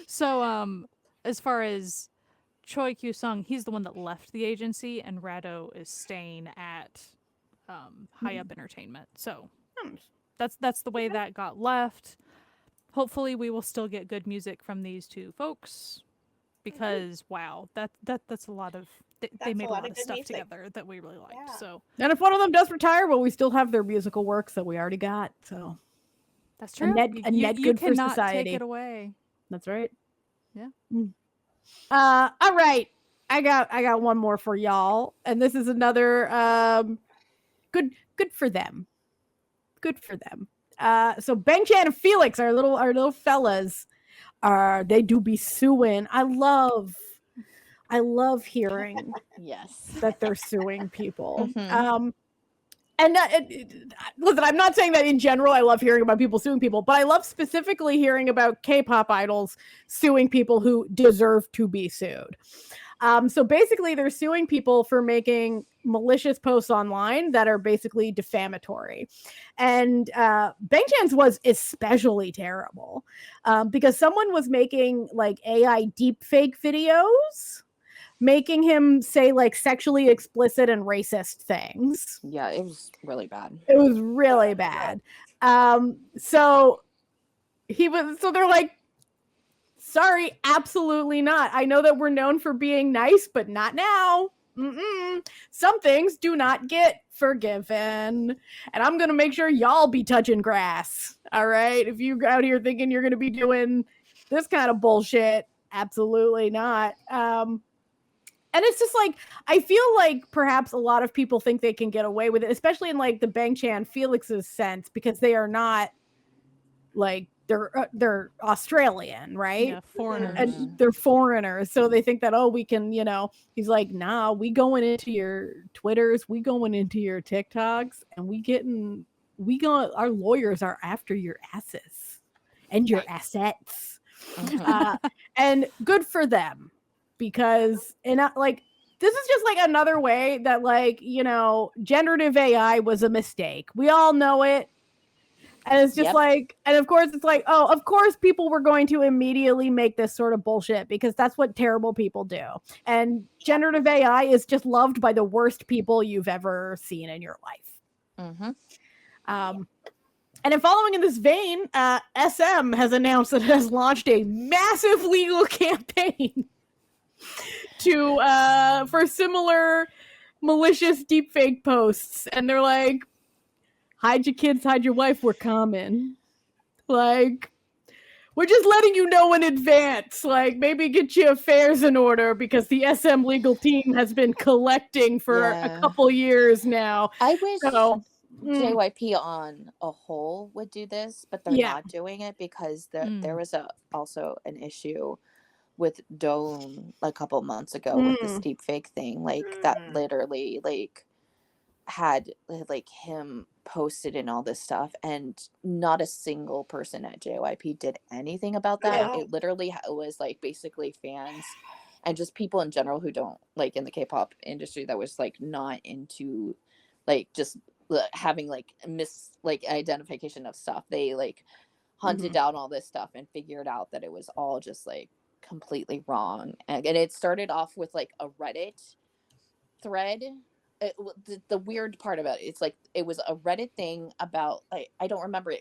So as far as Choi Kyu-sung, he's the one that left the agency, and Rado is staying at High Up Entertainment. So that's the way that got left. Hopefully we will still get good music from these two folks, because wow, that's a lot of they made a lot of good stuff music. together that we really liked. Yeah. So And if one of them does retire, well, we still have their musical works that we already got. So that's true. net you good for cannot society. take it away. That's right. Yeah. All right. I got one more for y'all, and this is another good for them. Good for them. So BangChan and Felix, our little fellas, they do be suing. I love hearing Yes. that they're suing people. Mhm. And listen, I'm not saying that in general I love hearing about people suing people, but I love specifically hearing about K-pop idols suing people who deserve to be sued. So basically, they're suing people for making malicious posts online that are basically defamatory. And BangChan's was especially terrible because someone was making like AI deepfake videos, making him say like sexually explicit and racist things. Yeah, it was really bad. It was really bad. So they're like, sorry, absolutely not. I know that we're known for being nice, but not now. Some things do not get forgiven. And I'm going to make sure y'all be touching grass. All right. If you're out here thinking you're going to be doing this kind of bullshit, absolutely not. And And it's just like, I feel like perhaps a lot of people think they can get away with it, especially in like the BangChan Felix's sense, because they are not like, they're Australian, right? Yeah, foreigners. And they're foreigners. So they think that, oh, we can, you know, he's like, nah, we going into your Twitters, we going into your TikToks, and our lawyers are after your asses and your assets. And good for them, because like, this is just like another way that, like, you know, generative AI was a mistake. We all know it. And it's just like, and of course it's like, oh, of course people were going to immediately make this sort of bullshit, because that's what terrible people do. And generative AI is just loved by the worst people you've ever seen in your life. And in following in this vein, SM has announced that it has launched a massive legal campaign for similar malicious deepfake posts. And they're like, hide your kids, hide your wife, we're coming. Like, we're just letting you know in advance. Like, maybe get your affairs in order, because the SM legal team has been collecting for a couple years now. I wish JYP on a whole would do this, but they're not doing it, because there was also an issue with Dome a couple months ago with this deepfake thing. Like, that literally, like, had like him posted and all this stuff, and not a single person at JYP did anything about that. It literally was like basically fans and just people in general who don't like in the K-pop industry that was like not into like just having like identification of stuff. They like hunted down all this stuff and figured out that it was all just like completely wrong. And it started off with like a Reddit thread. The weird part about it's like it was a Reddit thing about, like, I don't remember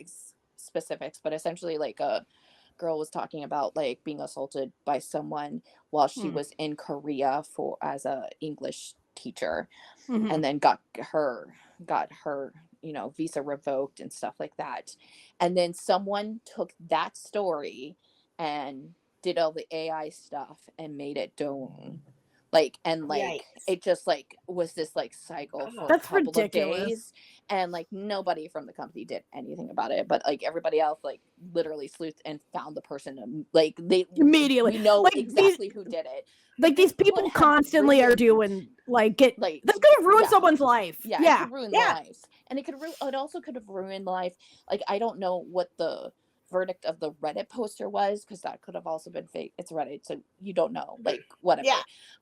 specifics, but essentially like a girl was talking about like being assaulted by someone while she was in Korea as a English teacher, and then got her you know, visa revoked and stuff like that. And then someone took that story and did all the AI stuff and made it Dome. Like, and like it just like was this like cycle for a couple of days, and like nobody from the company did anything about it, but like everybody else like literally sleuthed and found the person, like they immediately know like exactly who did it. Like these people constantly are doing like that's gonna ruin someone's life. It could ruin their lives, and it also could have ruined life. Like, I don't know what the verdict of the Reddit poster was, because that could have also been fake. It's Reddit, so you don't know, like, whatever.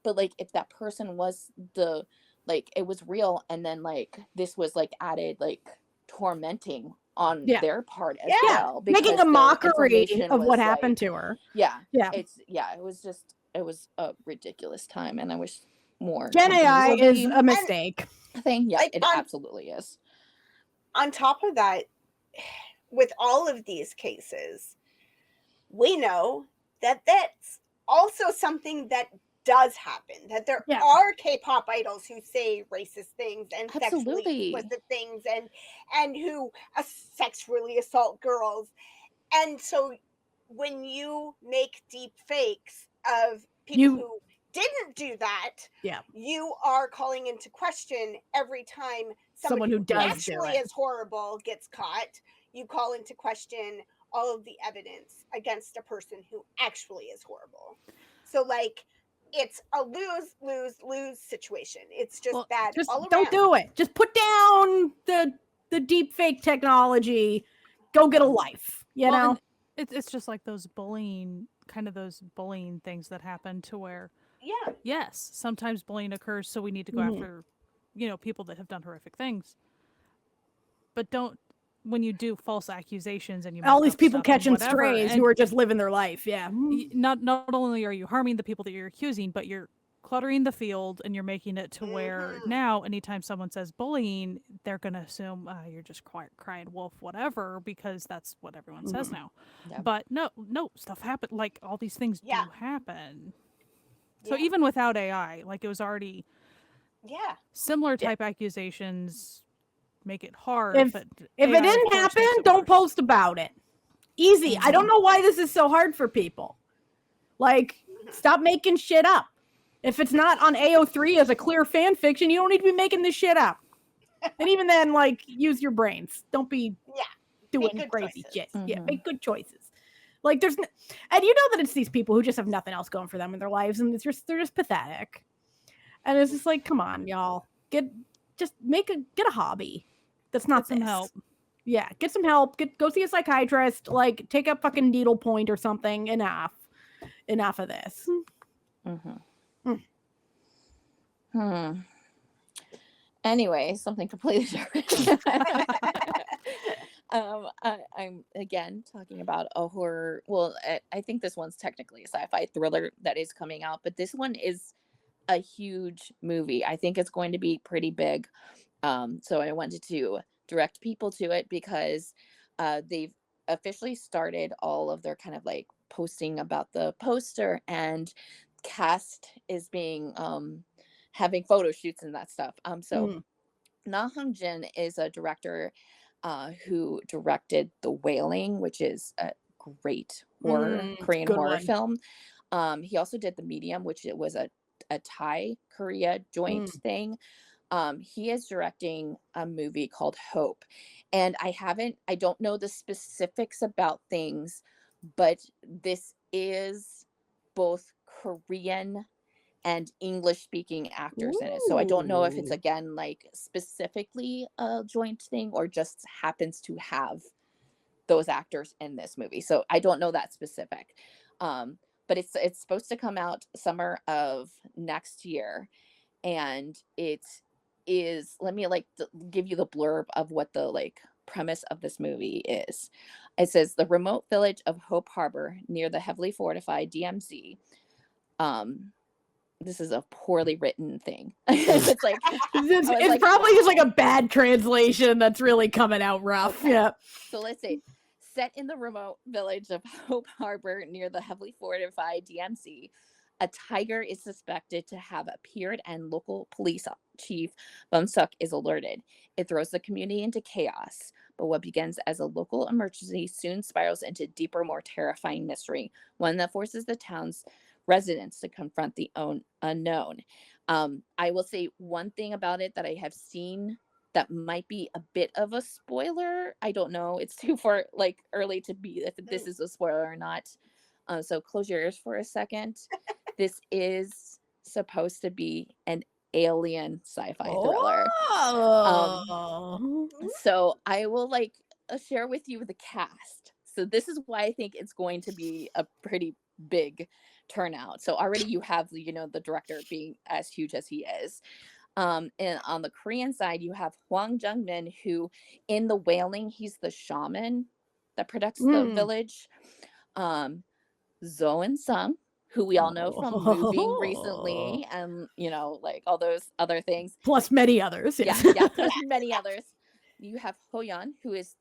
But like if that person was it was real, and then like this was like added like tormenting on their part as well, making a mockery of what happened to her. It was a ridiculous time, and I wish more Gen AI is a mistake thing. It absolutely is. On top of that, with all of these cases, we know that that's also something that does happen, that there are K-pop idols who say racist things and sexually explicit things, and who sexually assault girls. And so when you make deep fakes of people who didn't do that, you are calling into question every time someone who actually is horrible gets caught. You call into question all of the evidence against a person who actually is horrible. So, like, it's a lose situation. It's just bad all around. Don't do it. Just put down the deep fake technology. Go get a life. You know? It's just like those bullying things that happen to where, yes, sometimes bullying occurs, so we need to go after, you know, people that have done horrific things. But don't, when you do false accusations and you all these people catching strays who are just living their life, not only are you harming the people that you're accusing, but you're cluttering the field, and you're making it to where now anytime someone says bullying, they're gonna assume you're just crying wolf, whatever, because that's what everyone says now. But no, stuff happened. Like, all these things do happen. So even without AI, like, it was already similar type accusations make it hard. If it didn't happen, don't post about it. Easy. I don't know why this is so hard for people. Like, stop making shit up. If it's not on AO3 as a clear fan fiction, you don't need to be making this shit up. And even then, like, use your brains. Don't be doing crazy shit. Yeah, make good choices. Like, and you know that it's these people who just have nothing else going for them in their lives, and they're just pathetic. And it's just like, come on, y'all, get a hobby. That's not some help. Yeah, get some help. Go see a psychiatrist. Like, take a fucking needlepoint or something. Enough of this. Anyway, something completely different. I'm again talking about a horror. Well, I think this one's technically a sci-fi thriller that is coming out, but this one is a huge movie. I think it's going to be pretty big. So I wanted to direct people to it because they've officially started all of their kind of like posting about the poster, and cast is being having photo shoots and that stuff. So Na Hung Jin is a director who directed The Wailing, which is a great Korean horror film. He also did The Medium, which it was a Thai Korea joint thing. He is directing a movie called Hope, and I don't know the specifics about things, but this is both Korean and English speaking actors in it. So I don't know if it's again like specifically a joint thing or just happens to have those actors in this movie. So I don't know that specific. But it's supposed to come out summer of next year, and it is, let me like give you the blurb of what the like premise of this movie is. It says the remote village of Hope Harbor near the heavily fortified DMZ. This is a poorly written thing. It's like it's probably just like a bad translation that's really coming out rough. Okay. Yeah. So let's say set in the remote village of Hope Harbor near the heavily fortified DMZ, a tiger is suspected to have appeared and local police chief Bumsuk is alerted. It throws the community into chaos, but what begins as a local emergency soon spirals into deeper, more terrifying mystery, one that forces the town's residents to confront the unknown. I will say one thing about it that I have seen that might be a bit of a spoiler. I don't know. It's too far like early to be if this is a spoiler or not. So close your ears for a second. This is supposed to be an alien sci-fi thriller. So I will like share with you the cast. So this is why I think it's going to be a pretty big turnout. So already you have, you know, the director being as huge as he is. And on the Korean side, you have Hwang Jung-min, who in The Wailing, he's the shaman that protects the village. Zoe Sung, who we all know from Moving recently, and you know, like all those other things, plus many others. Yeah, plus many others. You have Hoyeon, who is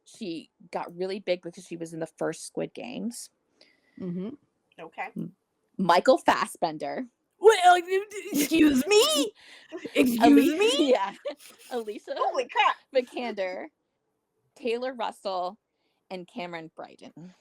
she got really big because she was in the first Squid Games. Okay. Michael Fassbender. Well, excuse me. Excuse me. Yeah. Alicia. Holy crap. Vikander, Taylor Russell, and Cameron Bryden.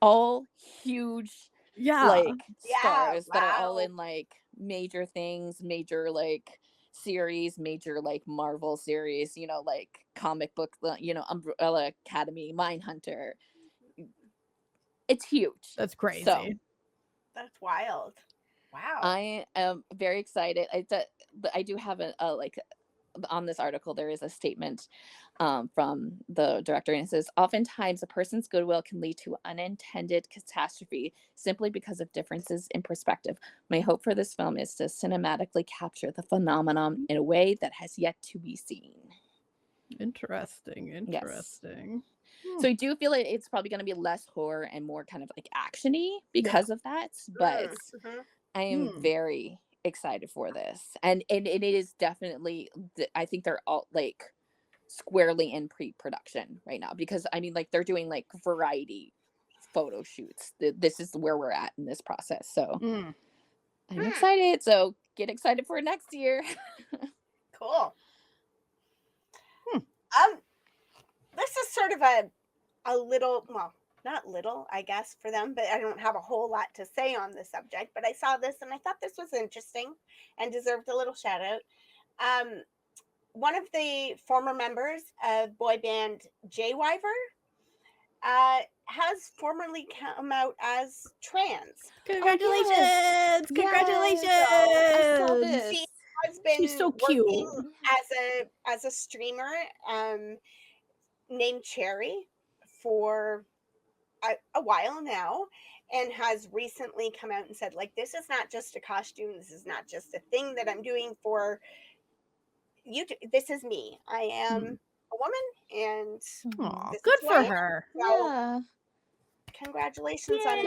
All huge, like stars that are all in like major things, major like series, major like Marvel series, you know, like comic book, you know, Umbrella Academy, Mindhunter. It's huge. That's crazy. So, that's wild. Wow. I am very excited. I do have a like on this article, there is a statement from the director, and it says, oftentimes a person's goodwill can lead to unintended catastrophe simply because of differences in perspective. My hope for this film is to cinematically capture the phenomenon in a way that has yet to be seen. Interesting. Yes. So I do feel like it's probably going to be less horror and more kind of like actiony because of that, but I am very excited for this, and it is definitely, I think they're all like squarely in pre-production right now, because I mean, like, they're doing like variety photo shoots. This is where we're at in this process, so I'm excited. So get excited for next year. Cool. This is sort of a little, well, not little, I guess, for them, but I don't have a whole lot to say on the subject. But I saw this and I thought this was interesting and deserved a little shout out. One of the former members of boy band J-Wyver has formerly come out as trans. Congratulations! Yes. Congratulations! I saw this. She has been She's so cute. working as a streamer named Cherry for a while now, and has recently come out and said, like, this is not just a costume, this is not just a thing that I'm doing for you, this is me. I am a woman, and Aw, this good is who for I am. her. So Yeah. congratulations on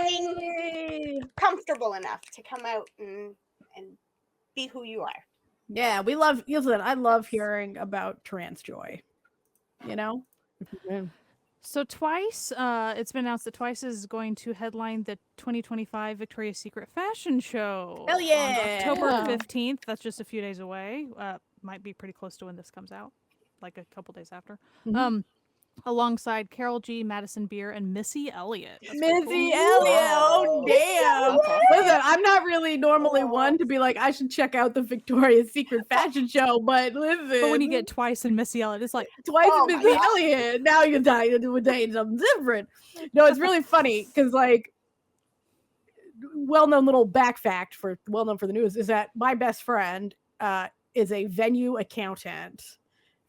being Yay! comfortable enough to come out and be who you are. Yeah, we love. Listen, I love hearing about trans joy. You know. So Twice, it's been announced that Twice is going to headline the 2025 Victoria's Secret fashion show. Hell yeah! On October Yeah. 15th. That's just a few days away. Might be pretty close to when this comes out, like a couple days after. Mhm. Alongside Carol G, Madison Beer, and Missy Elliott. That's pretty Missy cool. Elliott. Oh Wow. damn! That's awesome. Listen, I'm not really normally one to be like, I should check out the Victoria's Secret fashion show, but listen. But when you get Twice and Missy Elliott, it's like, Twice Oh my Missy God. Elliott, now you're dating something different. No, it's really funny because, like, well-known little back fact for well-known for the news is that my best friend is a venue accountant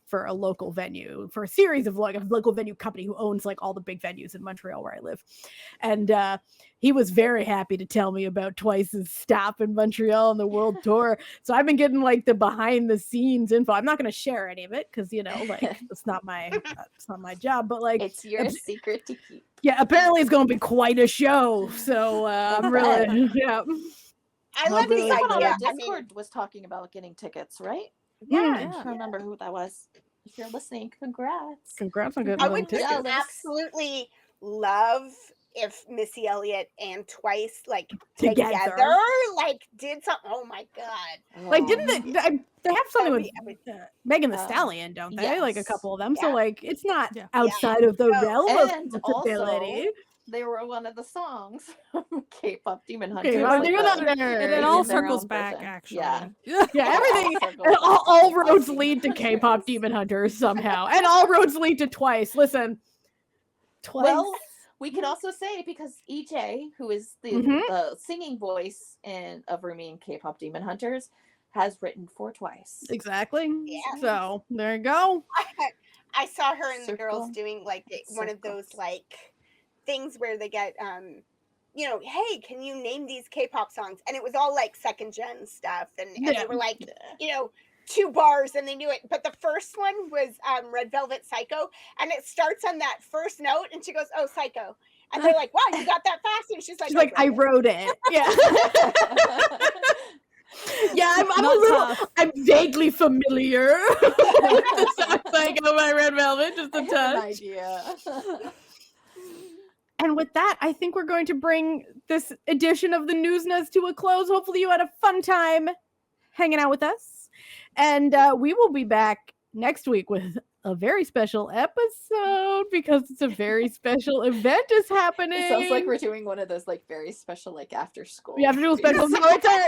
for a local venue, for a series of like a local venue company who owns like all the big venues in Montreal where I live. And he was very happy to tell me about Twice's stop in Montreal on the world tour. So I've been getting like the behind the scenes info. I'm not going to share any of it because, you know, like it's not my job, but like It's your secret to keep. yeah, apparently it's going to be quite a show. So I'm really yeah. I love the Someone on idea. our I mean, Discord was talking about getting tickets, right? yeah, I can't remember who that was. If you're listening, congrats. Congrats on getting I them would tickets. jealous. absolutely love if Missy Elliott and Twice like Together. together like did something. Oh my god! Like, didn't they have something That with would be Megan the Um, Stallion, don't they? Like a yes. couple of them. So Yeah. like, it's not Yeah. outside of the No. realm of And possibility. also, they were one of the songs from K-pop Demon Hunters. K-Pop like Demon the- Hunters. And They it did all their circles own back, version. actually. Yeah. Yeah, everything. Circles And all back. roads lead to K-pop Demon Hunters somehow, and all roads lead to Twice. Listen, Twice. Well, we could also say because EJ, who is Mhm. the singing voice of Rumi and K-pop Demon Hunters, has written for Twice. exactly. Yeah. So there you go. I saw her and the Circle. girls doing like one of Circle. those like things where they get you know, hey, can you name these K-pop songs? And it was all like second gen stuff, and Yeah. they were like, you know, 2 bars and they knew it. But the first one was Red Velvet Psycho, and it starts on that first note, and she goes, "Oh, Psycho," and they're like, "Wow, you got that fast!" And she's like, She's like, I wrote it. Yeah. Yeah, I'm a Not little. tough. I'm vaguely familiar with the song Psycho by Red Velvet, just I a have an touch. idea. And with that, I think we're going to bring this edition of the Newsnas to a close. Hopefully, you had a fun time hanging out with us. And we will be back next week with a very special episode because it's a very special event is happening. It sounds like we're doing one of those like very special like after school. We have to do a special. No, it's our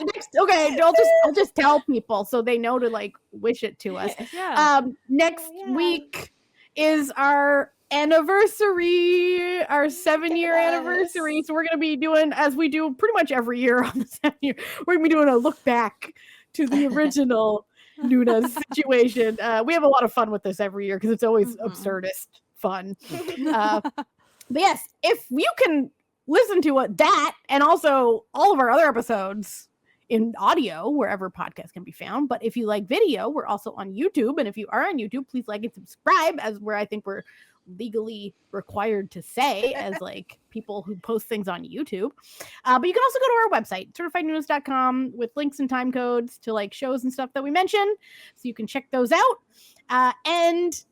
next. Okay, I'll just tell people so they know to like wish it to us. Yeah. Next yeah. week is our anniversary, our 7-year Yes. anniversary. So we're gonna be doing, as we do pretty much every year on the 7 year, we're gonna be doing a look back to the original Noonas situation. We have a lot of fun with this every year because it's always Mhm. absurdist fun. But yes, if you can listen to that and also all of our other episodes in audio wherever podcasts can be found, but if you like video, we're also on YouTube, and if you are on YouTube, please like and subscribe, as where I think we're legally required to say as like people who post things on YouTube. But you can also go to our website, certifiednoonas.com, with links and time codes to like shows and stuff that we mentioned, so you can check those out. And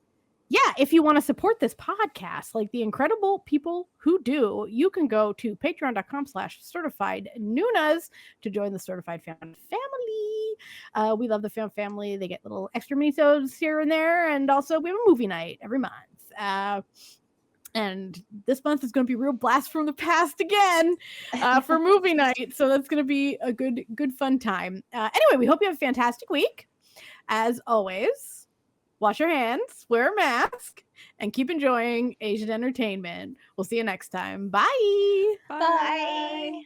yeah, if you want to support this podcast, like the incredible people who do, you can go to patreon.com/certifiednoonas to join the Certified Fan family. We love the fan family. They get little extra minisodes here and there. And also we have a movie night every month. And this month is going to be a real blast from the past again for movie night. So that's going to be a good fun time. Anyway, we hope you have a fantastic week. As always, wash your hands, wear a mask, and keep enjoying Asian entertainment. We'll see you next time. Bye. Bye.